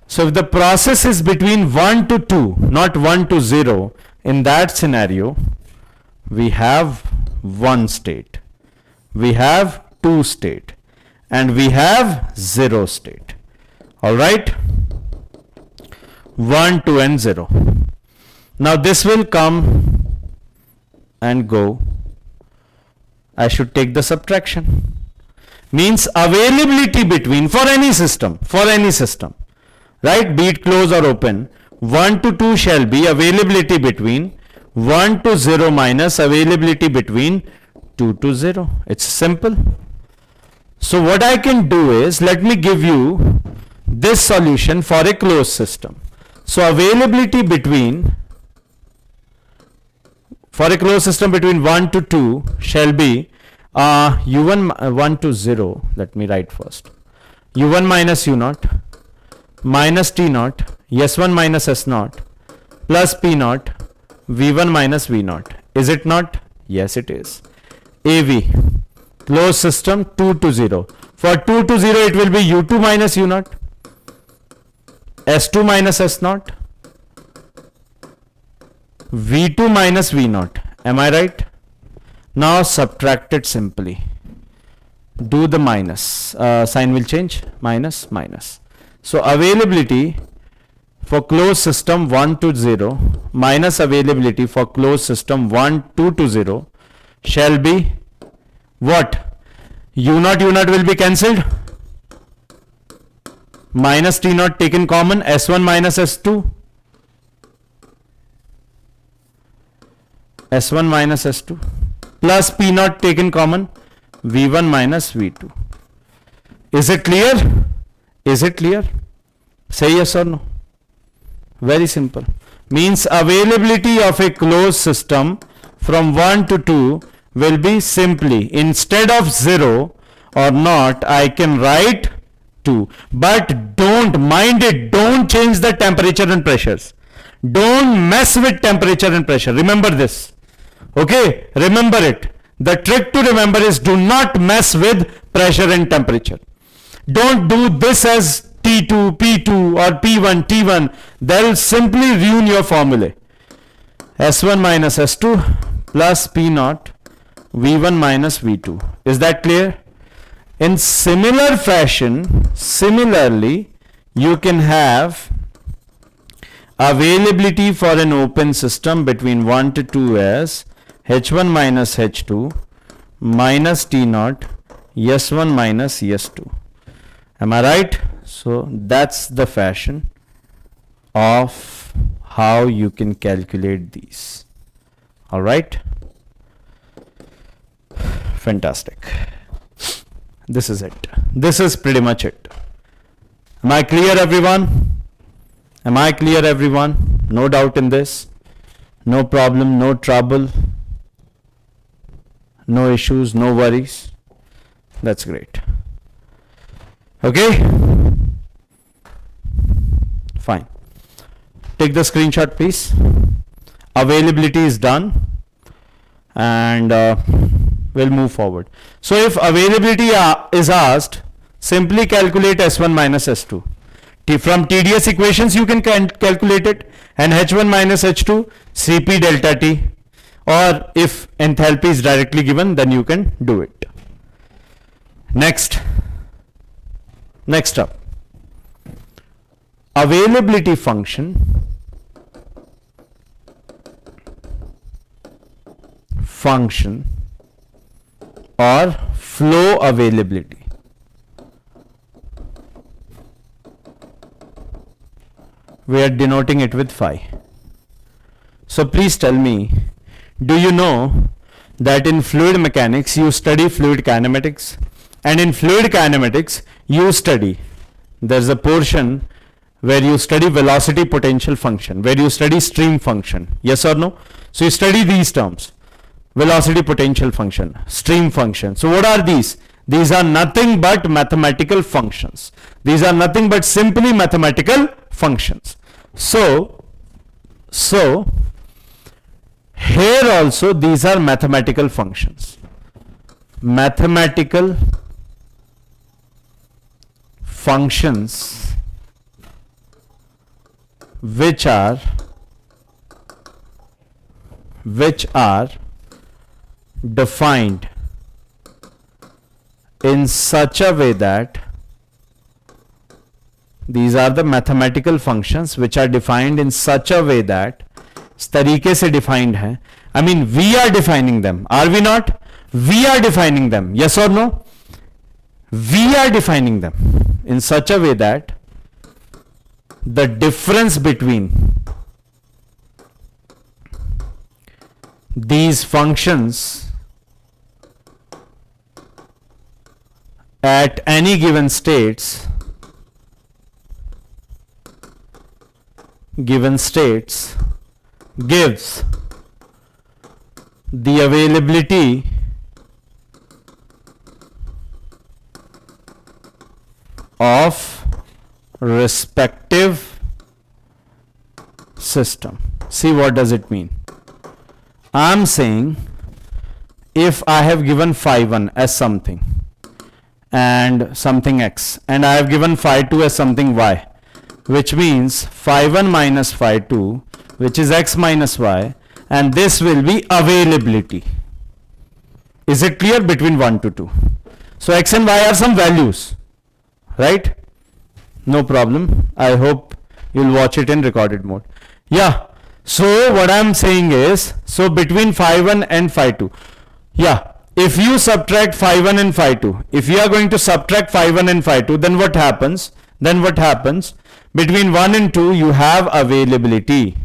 So if the process is between 1 to 2, not 1 to 0, in that scenario, we have one state, we have two state, and we have 0 state. Alright? 1, 2 and 0. Now this will come and go. I should take the subtraction. Means availability between, for any system, right, be it closed or open, 1 to 2 shall be availability between 1 to 0 minus availability between 2 to 0. It's simple. So what I can do is, let me give you this solution for a closed system. So availability between, for a closed system between 1 to 2 shall be u1 1 to 0. Let me write first. u1 minus u0 minus t0 s1 minus s0 plus p0 v1 minus v0. Is it not? Yes, it is. AV, closed system 2 to 0. For 2 to 0, it will be u2 minus u0, s2 minus s0, v2 minus v0. Am I right? Now subtract it simply. Do the minus. Sign will change. Minus, minus. So availability for closed system 1 to 0 minus availability for closed system 1 2 to 0 shall be what? u0 will be cancelled. Minus t0 taken common, s1 minus s2. s1 minus s2 plus p0 taken common, v1 minus v2. Is it clear? Is it clear? Say yes or no. Very simple. Means availability of a closed system from 1 to 2 will be simply, instead of 0 or not, I can write 2. But don't mind it. Don't change the temperature and pressures. Don't mess with temperature and pressure. Remember this. Okay? Remember it. The trick to remember is, do not mess with pressure and temperature. Don't do this as T2, P2 or P1, T1. They'll simply ruin your formulae. S1 minus S2 plus P0, V1 minus V2. Is that clear? In similar fashion, similarly, you can have availability for an open system between 1 to 2 as H1 minus H2 minus T0, S1 minus S2. Am I right? So that's the fashion of how you can calculate these. All right. Fantastic. This is it. This is pretty much it. Am I clear, everyone? Am I clear, everyone? No doubt in this. No problem, no trouble, no issues, no worries. That's great. Okay, fine. Take the screenshot, please. Availability is done, and we'll move forward. So if availability is asked, simply calculate S1 minus S2. From TDS equations you can calculate it, and H1 minus H2 Cp delta T, or if enthalpy is directly given, then you can do it. Next up, availability function or flow availability. We are denoting it with phi. So please tell me, do you know that in fluid mechanics you study fluid kinematics, and in fluid kinematics you study, there's a portion where you study velocity potential function, where you study stream function. Yes or no? So you study these terms, velocity potential function, stream function. So what are these? These are nothing but mathematical functions. These are nothing but simply mathematical functions. So here also these are mathematical functions. Mathematical functions which are defined in such a way that these are the mathematical functions which are defined in such a way that इस तरीके से defined है. I mean we are defining them, are we not? We are defining them, yes or no? We are defining them in such a way that the difference between these functions at any given states gives the availability of respective system. See, what does it mean? I am saying if I have given phi 1 as something and something x, and I have given phi 2 as something y, which means phi 1 minus phi 2, which is x minus y, and this will be availability. Is it clear? Between 1 to 2. So x and y are some values, right? No problem. I hope you'll watch it in recorded mode. Yeah. So what I'm saying is, so between phi 1 and phi 2, yeah, if you subtract phi 1 and phi 2, if you are going to subtract phi 1 and phi 2, then what happens? Between 1 and 2, you have availability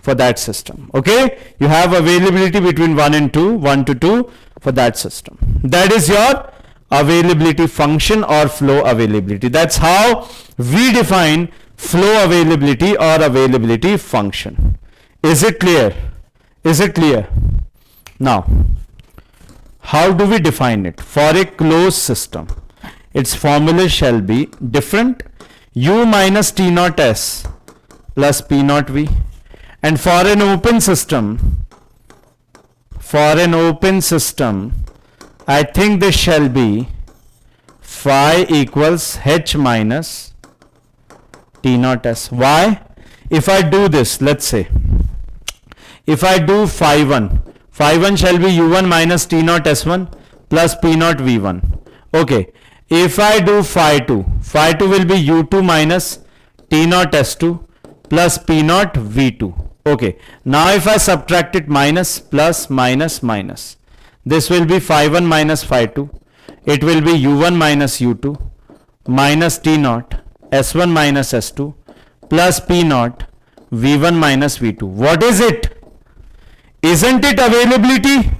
for that system. Okay? You have availability between 1 and 2, 1 to 2 for that system. That is your availability function or flow availability. That's how we define flow availability or availability function. Is it clear? Is it clear? Now, how do we define it? For a closed system, its formula shall be different: u minus t naught s plus p naught v. And for an open system, I think this shall be phi equals h minus t naught s. Why? If I do this, let's say, if I do phi 1 shall be u1 minus t naught s1 plus p naught v1. Okay. If I do phi 2 will be u2 minus t naught s2 plus p naught v2. Okay. Now if I subtract it, minus, plus, minus, minus, this will be phi 1 minus phi 2. It will be u1 minus u2 minus t naught s1 minus s2 plus p naught v1 minus v2. What is it? Isn't it availability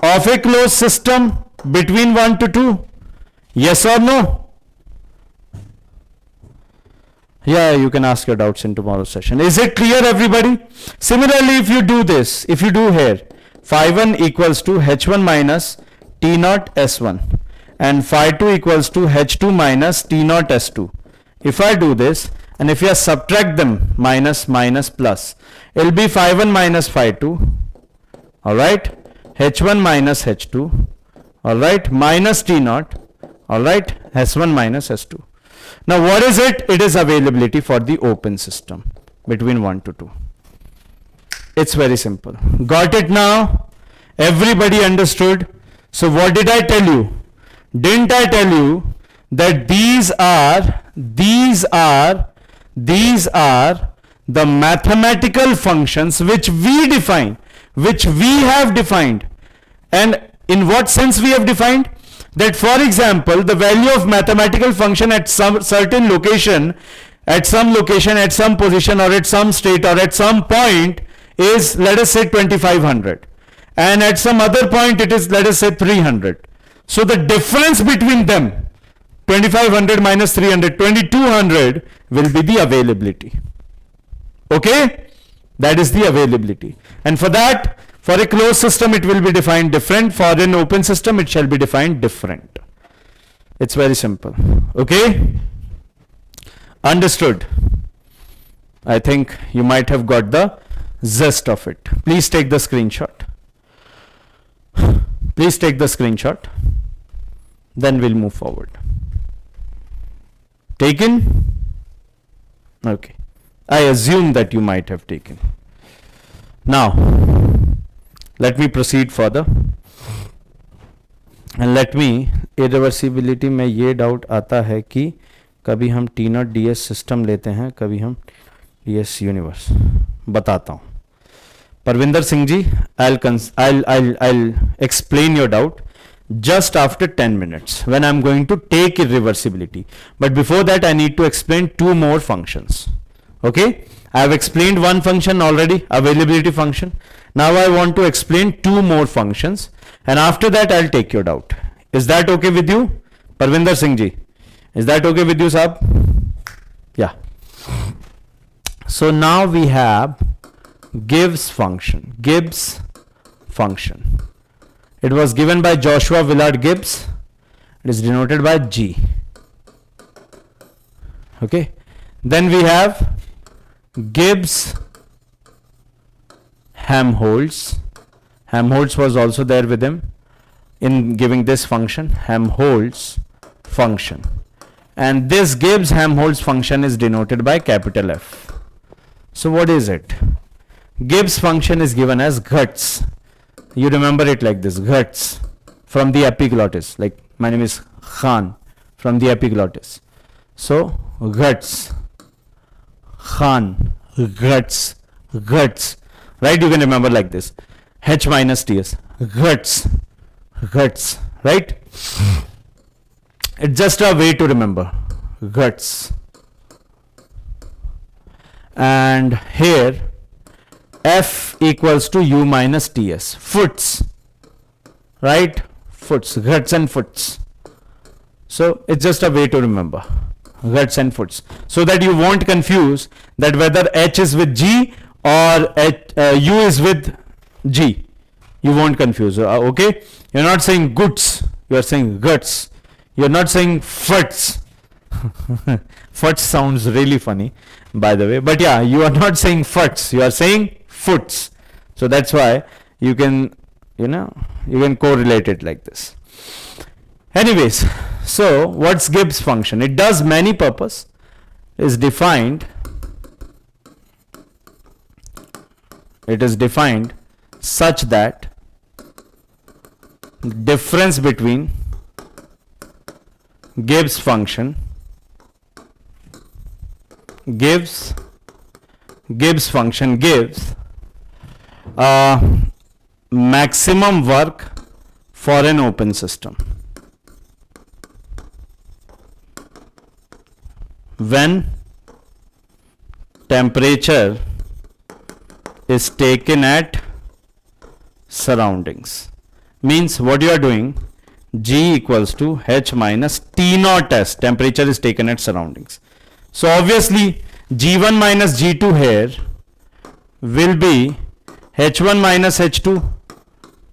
of a closed system between 1 to 2? Yes or no? Yeah, you can ask your doubts in tomorrow's session. Is it clear, everybody? Similarly, if you do this, if you do here, phi 1 equals to h1 minus t naught s1 and phi 2 equals to h2 minus t naught s2. If I do this, and if you subtract them, minus, minus, plus, it will be phi 1 minus phi 2, alright, h1 minus h2, alright, minus t naught, alright, s1 minus s2. Now what is it? It is availability for the open system between 1 to 2. It's very simple. Got it now? Everybody understood? So what did I tell you? Didn't I tell you that these are the mathematical functions which we define, which we have defined? And in what sense we have defined? That, for example, the value of mathematical function at some certain location, at some position, or at some state, or at some point is, let us say, 2500, and at some other point it is, let us say, 300. So the difference between them, 2500 minus 300, 2200, will be the availability. Okay? That is the availability. And for that, For a closed system, it will be defined different. For an open system, it shall be defined different. It's very simple. Okay? Understood? I think you might have got the gist of it. Please take the screenshot. Please take the screenshot. Then we'll move forward. Taken? Okay. I assume that you might have taken. Now, let me proceed further. And let me, irreversibility में ये doubt आता है कि कभी हम T0 DS system लेते हैं, कभी हम DS universe. बताता हूँ. Parvinder Singh ji, I'll explain your doubt just after 10 minutes when I'm going to take irreversibility. But before that, I need to explain two more functions. Okay? I have explained one function already, availability function. Now I want to explain two more functions, and after that I'll take your doubt. Is that okay with you? Parvinder Singh ji, is that okay with you, Saab? Yeah. So now we have Gibbs function. Gibbs function. It was given by Joshua Willard Gibbs. It is denoted by G. Okay. Then we have Gibbs Helmholtz. Helmholtz was also there with him in giving this function, Helmholtz function. And this Gibbs Helmholtz function is denoted by capital F. So what is it? Gibbs function is given as guts. You remember it like this, guts from the epiglottis. Like my name is Khan from the epiglottis. So guts, Khan, guts, guts. Right? You can remember like this. H minus TS. Guts, guts. Right? It's just a way to remember. Guts. And here F equals to U minus TS. Foots. Right? Foots. Guts and foots. So it's just a way to remember. Guts and foots. So that you won't confuse that whether H is with G or U is with G. You won't confuse. Okay? You're not saying guts. You are saying guts. You're not saying foots. Foots sounds really funny, by the way. But yeah, you are not saying foots. You are saying foots. So that's why you can, you can correlate it like this. Anyways, so what's Gibbs function? It does many purpose. Is defined. It is defined such that difference between Gibbs function, Gibbs function gives maximum work for an open system when temperature is taken at surroundings. Means what you are doing, G equals to H minus T naught S, temperature is taken at surroundings. So obviously G1 minus G2 here will be H1 minus H2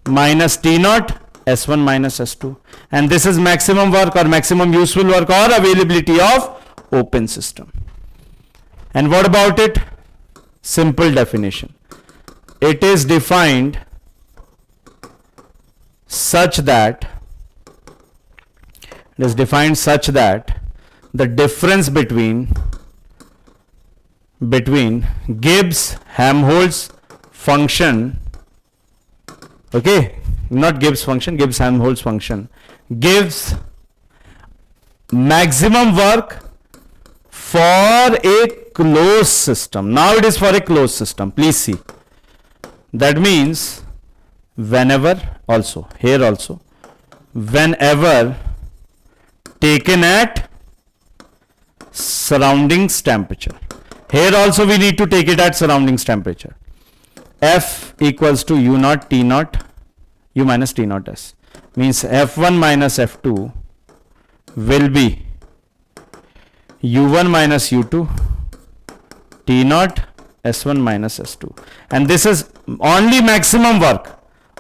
minus T naught S1 minus S2, and this is maximum work or maximum useful work or availability of open system. And what about it? Simple definition. It is defined such that the difference between Gibbs Helmholtz function, okay, not Gibbs function, Gibbs Helmholtz function gives maximum work for a closed system. Now it is for a closed system. Please see. That means whenever also, here also, whenever taken at surroundings temperature. Here also we need to take it at surroundings temperature. F equals to U naught T naught U minus T naught S. Means F1 minus F2 will be U1 minus U2 T naught S1 minus S2. And this is only maximum work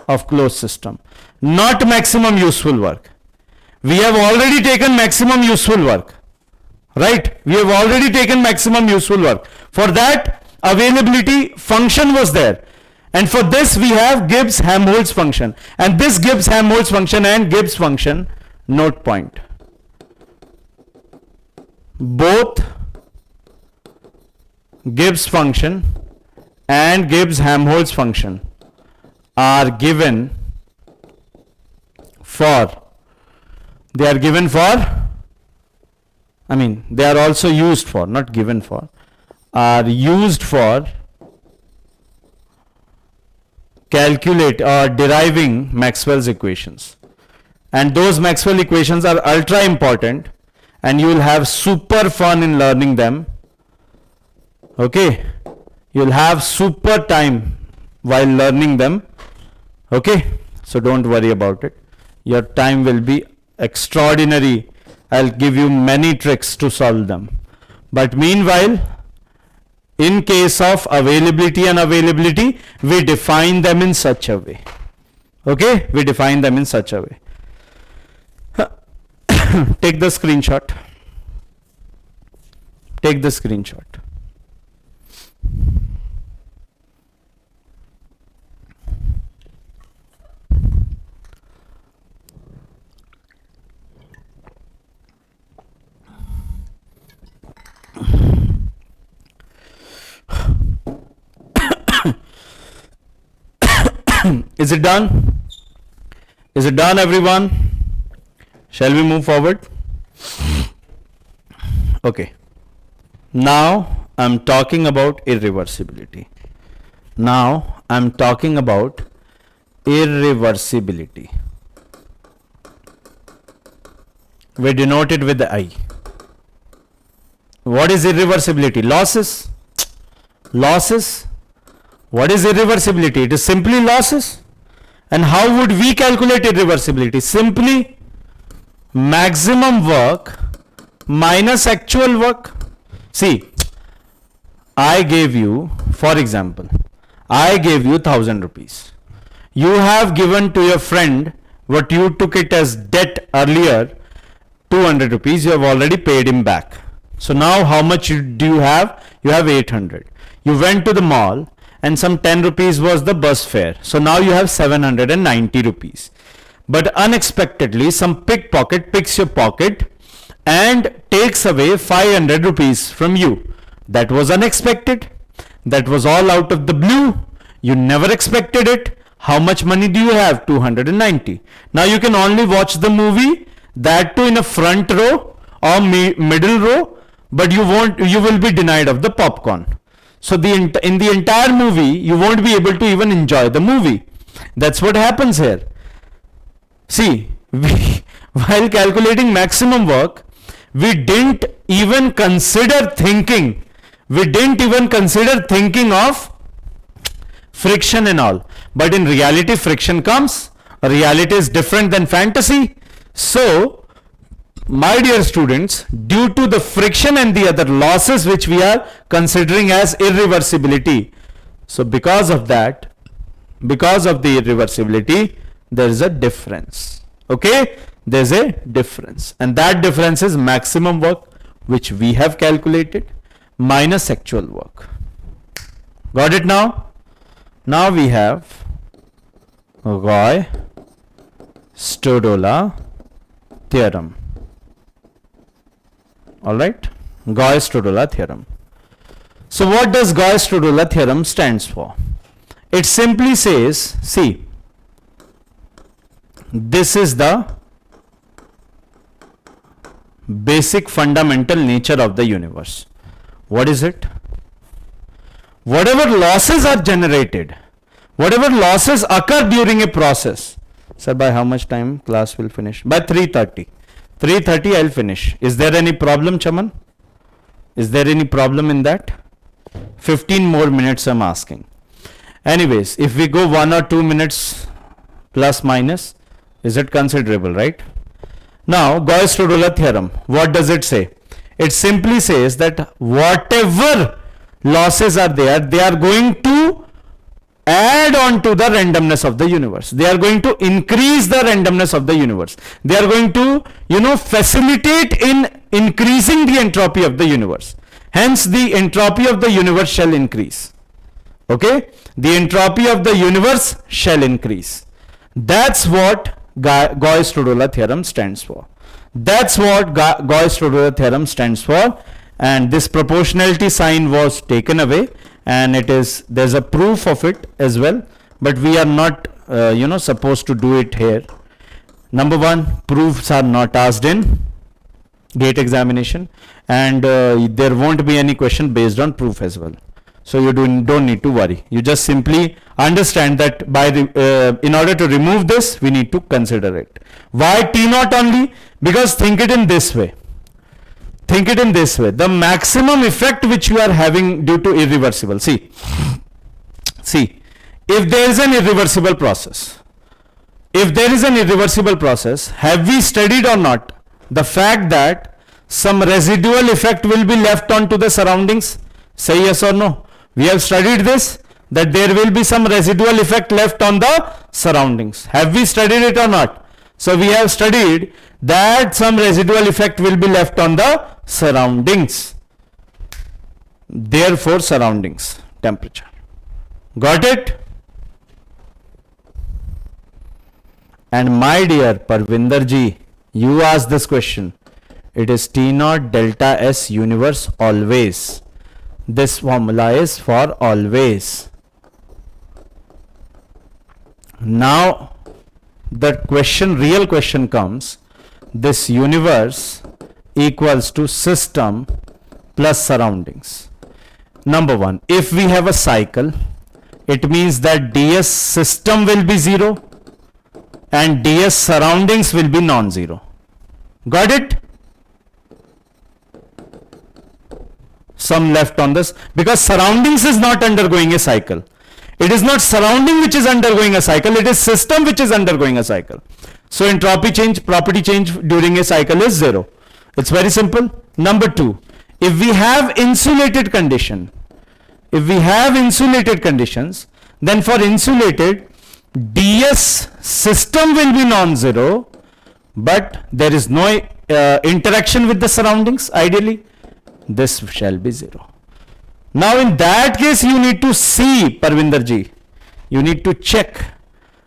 of closed system, not maximum useful work. We have already taken maximum useful work, right? We have already taken maximum useful work. For that, availability function was there. And for this, we have Gibbs-Helmholtz function. And this Gibbs-Helmholtz function and Gibbs function, note point. Both Gibbs function and Gibbs-Helmholtz function are given for, they are also used for, not given for, are used for calculate or deriving Maxwell's equations. And those Maxwell equations are ultra important, and you will have super fun in learning them. Okay, you'll have super time while learning them. Okay, so don't worry about it. Your time will be extraordinary. I'll give you many tricks to solve them. But meanwhile, in case of availability and unavailability, we define them in such a way. Okay, we define them in such a way. Take the screenshot. Take the screenshot. Is it done? Is it done, everyone? Shall we move forward? Okay. Now I'm talking about irreversibility. Now I'm talking about irreversibility. We denote it with the I. What is irreversibility? Losses. Losses. What is irreversibility? It is simply losses. And how would we calculate irreversibility? Simply maximum work minus actual work. See, I gave you, for example, I gave you 1,000 rupees. You have given to your friend what you took it as debt earlier, 200 rupees. You have already paid him back. So now how much do you have? You have 800. You went to the mall and some 10 rupees was the bus fare. So now you have 790 rupees. But unexpectedly, some pickpocket picks your pocket and takes away 500 rupees from you. That was unexpected. That was all out of the blue. You never expected it. How much money do you have? 290. Now you can only watch the movie, that too in a front row or middle row, but you will be denied of the popcorn. So in the entire movie, you won't be able to even enjoy the movie. That's what happens here. See, while calculating maximum work, we didn't even consider thinking. We didn't even consider thinking of friction and all. But in reality, friction comes. Reality is different than fantasy. So, my dear students, due to the friction and the other losses which we are considering as irreversibility, so because of that, because of the irreversibility, there is a difference. Okay, there's a difference, and that difference is maximum work which we have calculated minus actual work. Got it now? Now we have Gauss-Stodola theorem. All right, Gauss-Stodola theorem. So what does Gauss-Stodola theorem stands for? It simply says, see, this is the basic fundamental nature of the universe. What is it? Whatever losses are generated, whatever losses occur during a process. Sir, by how much time class will finish? By 3:30. 3:30 I'll finish. Is there any problem, Chaman? Is there any problem in that? 15 more minutes I'm asking. Anyways, if we go 1 or 2 minutes plus minus, is it considerable, right? Now, Gauss-Stodola theorem, what does it say? It simply says that whatever losses are there, they are going to add on to the randomness of the universe. They are going to increase the randomness of the universe. They are going to, facilitate in increasing the entropy of the universe. Hence, the entropy of the universe shall increase. Okay? The entropy of the universe shall increase. That's what Gauss-Rodolphe theorem stands for. That's what Gauss-Rodolphe theorem stands for. And this proportionality sign was taken away, and there's a proof of it as well, but we are not supposed to do it here. Number one, proofs are not asked in GATE examination, and there won't be any question based on proof as well. So you don't need to worry. You just simply understand that in order to remove this, we need to consider it. Why T naught only? Because think it in this way. Think it in this way. The maximum effect which you are having due to irreversible. See, if there is an irreversible process, have we studied or not the fact that some residual effect will be left on to the surroundings? Say yes or no. We have studied this, that there will be some residual effect left on the surroundings. Have we studied it or not? So we have studied that some residual effect will be left on the surroundings. Therefore, surroundings temperature. Got it? And my dear Parvinder ji, you asked this question. It is T naught delta S universe always. This formula is for always. Now, the real question comes, this universe equals to system plus surroundings. Number one, if we have a cycle, it means that ds system will be 0 and ds surroundings will be non-zero. Got it? Some left on this, because surroundings is not undergoing a cycle. It is not surrounding which is undergoing a cycle, it is system which is undergoing a cycle. So entropy change, property change during a cycle is 0. It's very simple. Number two, if we have insulated conditions, then for insulated, ds system will be non-zero, but there is no interaction with the surroundings. Ideally, this shall be 0. Now in that case, you need to see, Parvinder ji, you need to check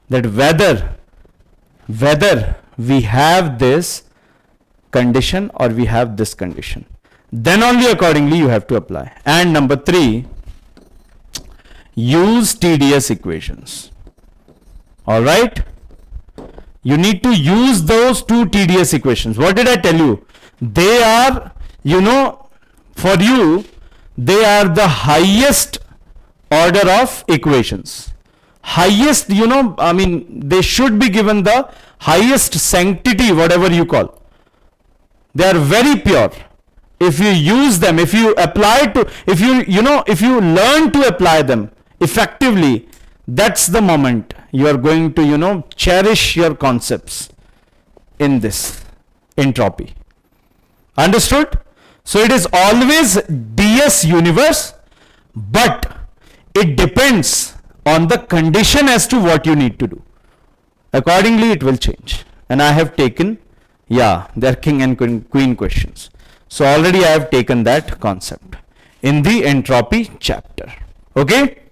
that whether we have this condition or we have this condition. Then only accordingly you have to apply. And number 3, use TDS equations. Alright? You need to use those two TDS equations. What did I tell you? They are, for you, they are the highest order of equations. Highest, they should be given the highest sanctity, whatever you call. They are very pure. If you use them, if you apply to, if you learn to apply them effectively, that's the moment you are going to, cherish your concepts in this entropy. Understood? So it is always ds universe, but it depends on the condition as to what you need to do. Accordingly, it will change. And I have taken, they are king and queen questions. So already I have taken that concept in the entropy chapter. Okay?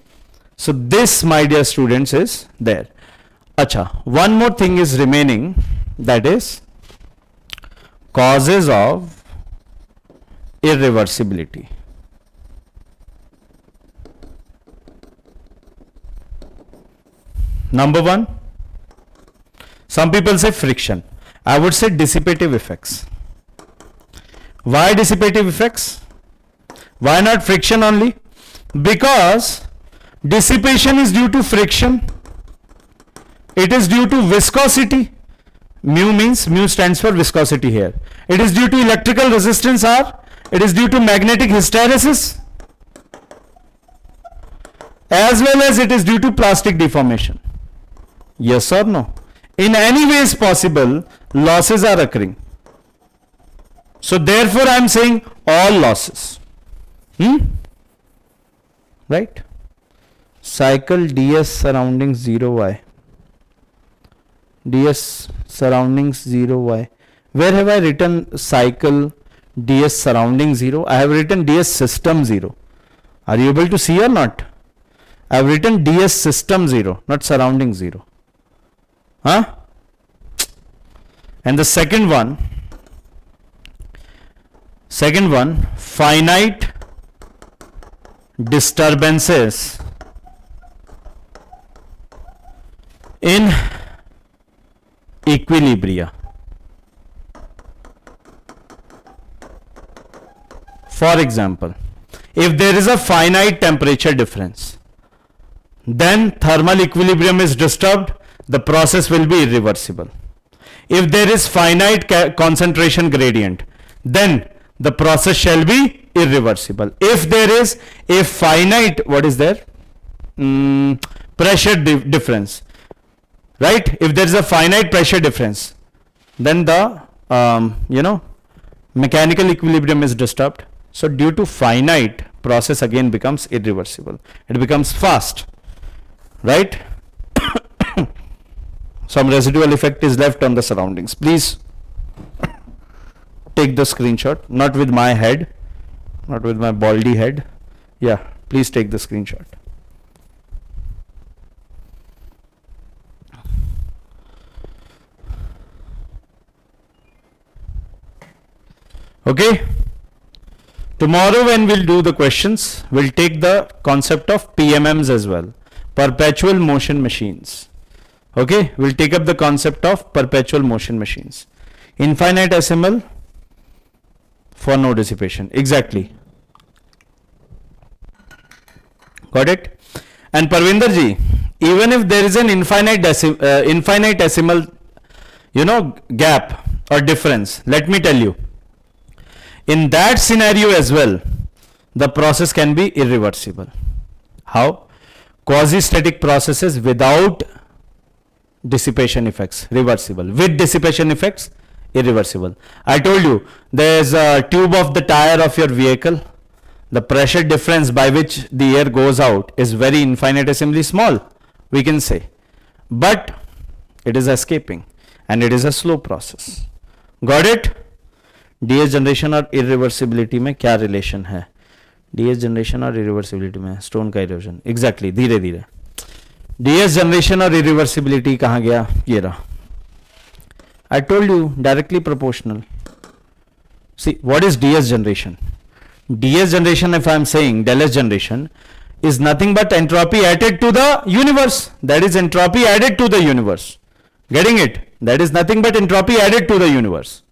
So this, my dear students, is there. Acha, one more thing is remaining, that is causes of irreversibility. Number 1, some people say friction. I would say dissipative effects. Why dissipative effects? Why not friction only? Because dissipation is due to friction. It is due to viscosity. Mu stands for viscosity here. It is due to electrical resistance R. It is due to magnetic hysteresis, as well as it is due to plastic deformation. Yes or no? In any way is possible, losses are occurring. So therefore I am saying all losses. Right? cycle ds surroundings 0y, ds surroundings 0y. Where have I written cycle ds surrounding 0? I have written ds system 0. Are you able to see or not? I have written ds system 0, not surrounding 0. Huh? And the second one, finite disturbances in equilibria. For example, if there is a finite temperature difference, then thermal equilibrium is disturbed, the process will be irreversible. If there is finite concentration gradient, then the process shall be irreversible. If there is a finite, what is there? Pressure difference, right? If there is a finite pressure difference, then the mechanical equilibrium is disturbed. So due to finite, process again becomes irreversible. It becomes fast, right? Some residual effect is left on the surroundings. Please take the screenshot, not with my head, not with my baldy head. Yeah, please take the screenshot. Okay. Tomorrow when we'll do the questions, we'll take the concept of PMMs as well, perpetual motion machines. Okay, we'll take up the concept of perpetual motion machines. Infinitesimal for no dissipation. Exactly. Got it? And Parvinder ji, even if there is an infinitesimal, gap or difference, let me tell you, in that scenario as well, the process can be irreversible. How? Quasi-static processes without dissipation effects, reversible. With dissipation effects, irreversible. I told you, there's a tube of the tire of your vehicle. The pressure difference by which the air goes out is very infinitesimally small, we can say. But it is escaping and it is a slow process. Got it? ds generation और irreversibility में क्या relation है? ds generation और irreversibility में stone का erosion. Exactly, धीरे धीरे. ds generation और irreversibility कहाँ गया? ये रहा. I told you, directly proportional. See, what is ds generation? ds generation, if I am saying del S generation, is nothing but entropy added to the universe. That is entropy added to the universe. Getting it? That is nothing but entropy added to the universe.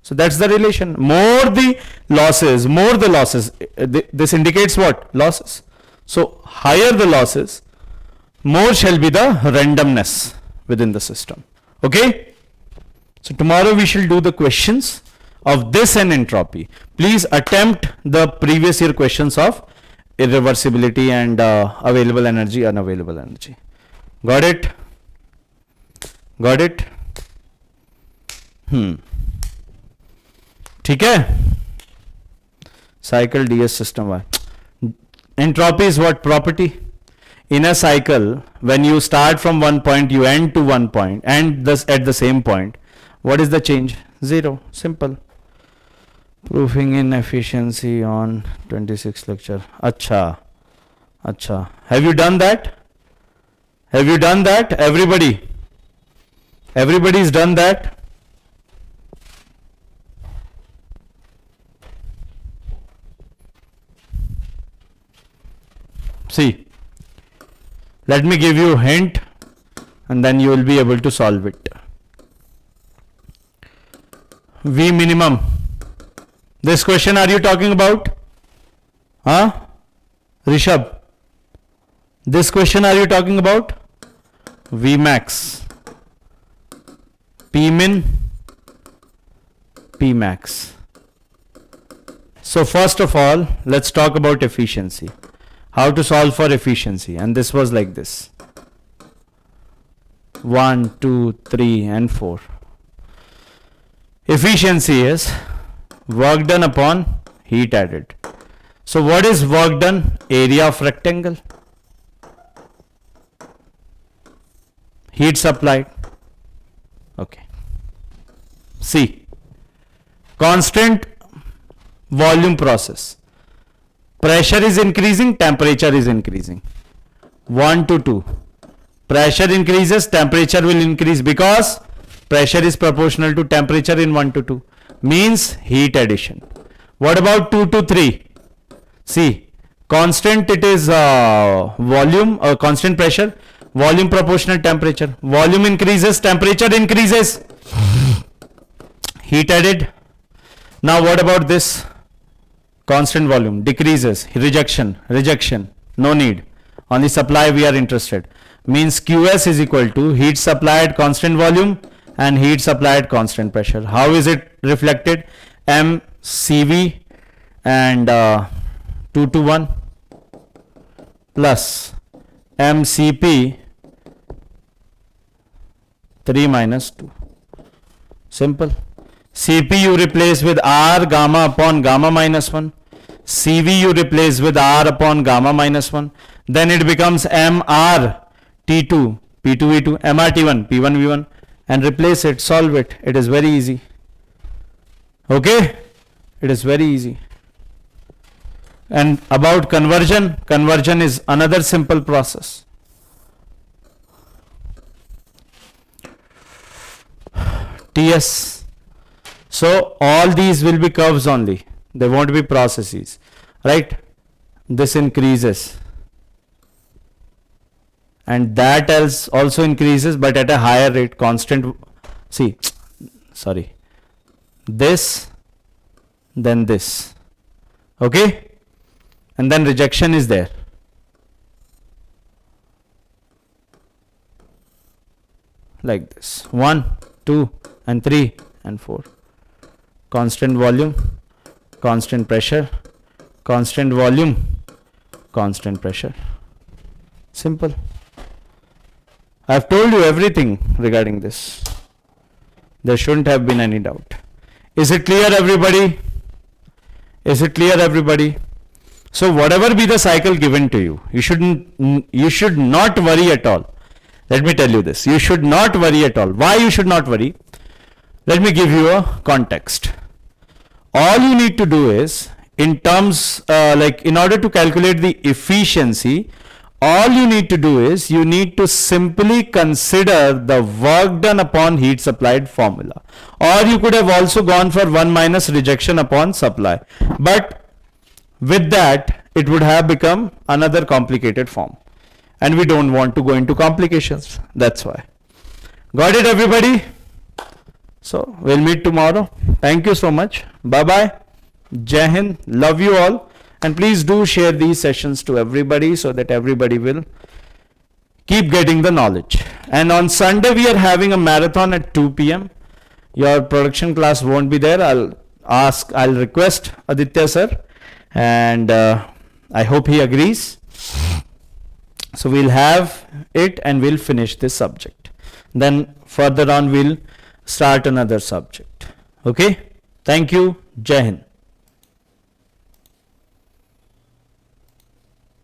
So that's the relation. More the losses, this indicates what? Losses. So higher the losses, more shall be the randomness within the system. Okay? So tomorrow we shall do the questions of this and entropy. Please attempt the previous year questions of irreversibility and available energy, unavailable energy. Got it? Got it? ठीक है? Cycle ds system y. Entropy is what? Property. In a cycle, when you start from one point, you end to one point, and thus at the same point, what is the change? Zero. Simple. Proofing inefficiency on 26th lecture. Acha. Have you done that? Have you done that? Everybody? Everybody's done that? See, let me give you a hint and then you will be able to solve it. V minimum. This question are you talking about? Huh? Rishabh. This question are you talking about? V max. P min. P max. So first of all, let's talk about efficiency. How to solve for efficiency, and this was like this: 1, 2, 3 and 4. Efficiency is work done upon heat added. So what is work done? Area of rectangle. heat supplied. Okay. C. Constant volume process. Pressure is increasing, temperature is increasing. 1 to 2. Pressure increases, temperature will increase because pressure is proportional to temperature in 1 to 2. Means heat addition. What about 2 to 3? See, constant it is volume or constant pressure, volume proportional temperature. Volume increases, temperature increases. Heat added. Now what about this? Constant volume decreases, rejection, no need. On the supply we are interested. Means QS is equal to heat supplied constant volume and heat supplied constant pressure. How is it reflected? MCV and 2 to 1 plus MCP 3 minus 2. Simple. CP you replace with R gamma upon gamma minus 1. CV you replace with R upon gamma minus 1. Then it becomes MR T2 P2 V2 MR T1 P1 V1 and replace it, solve it. It is very easy. Okay? It is very easy. And about conversion, conversion is another simple process. TS. So all these will be curves only. They won't be processes. Right? This increases. And that else also increases but at a higher rate, constant. See, sorry. This, then this. Okay? And then rejection is there. Like this. 1, 2, and 3, and 4. Constant volume, constant pressure, constant volume, constant pressure. Simple. I have told you everything regarding this. There shouldn't have been any doubt. Is it clear, everybody? Is it clear, everybody? So whatever be the cycle given to you, you should not worry at all. Let me tell you this. You should not worry at all. Why you should not worry? Let me give you a context. All you need to do is, in terms, in order to calculate the efficiency, all you need to do is, you need to simply consider the work done upon heat supplied formula. Or you could have also gone for 1 minus rejection upon supply. But with that, it would have become another complicated form. And we don't want to go into complications. That's why. Got it, everybody? So, we'll meet tomorrow. Thank you so much. Bye-bye. Jai Hind. Love you all. And please do share these sessions to everybody so that everybody will keep getting the knowledge. And on Sunday, we are having a marathon at 2 p.m. Your production class won't be there. I'll request Aditya sir. And I hope he agrees. So we'll have it and we'll finish this subject. Then further on, we'll start another subject. Okay? Thank you. Jai Hind.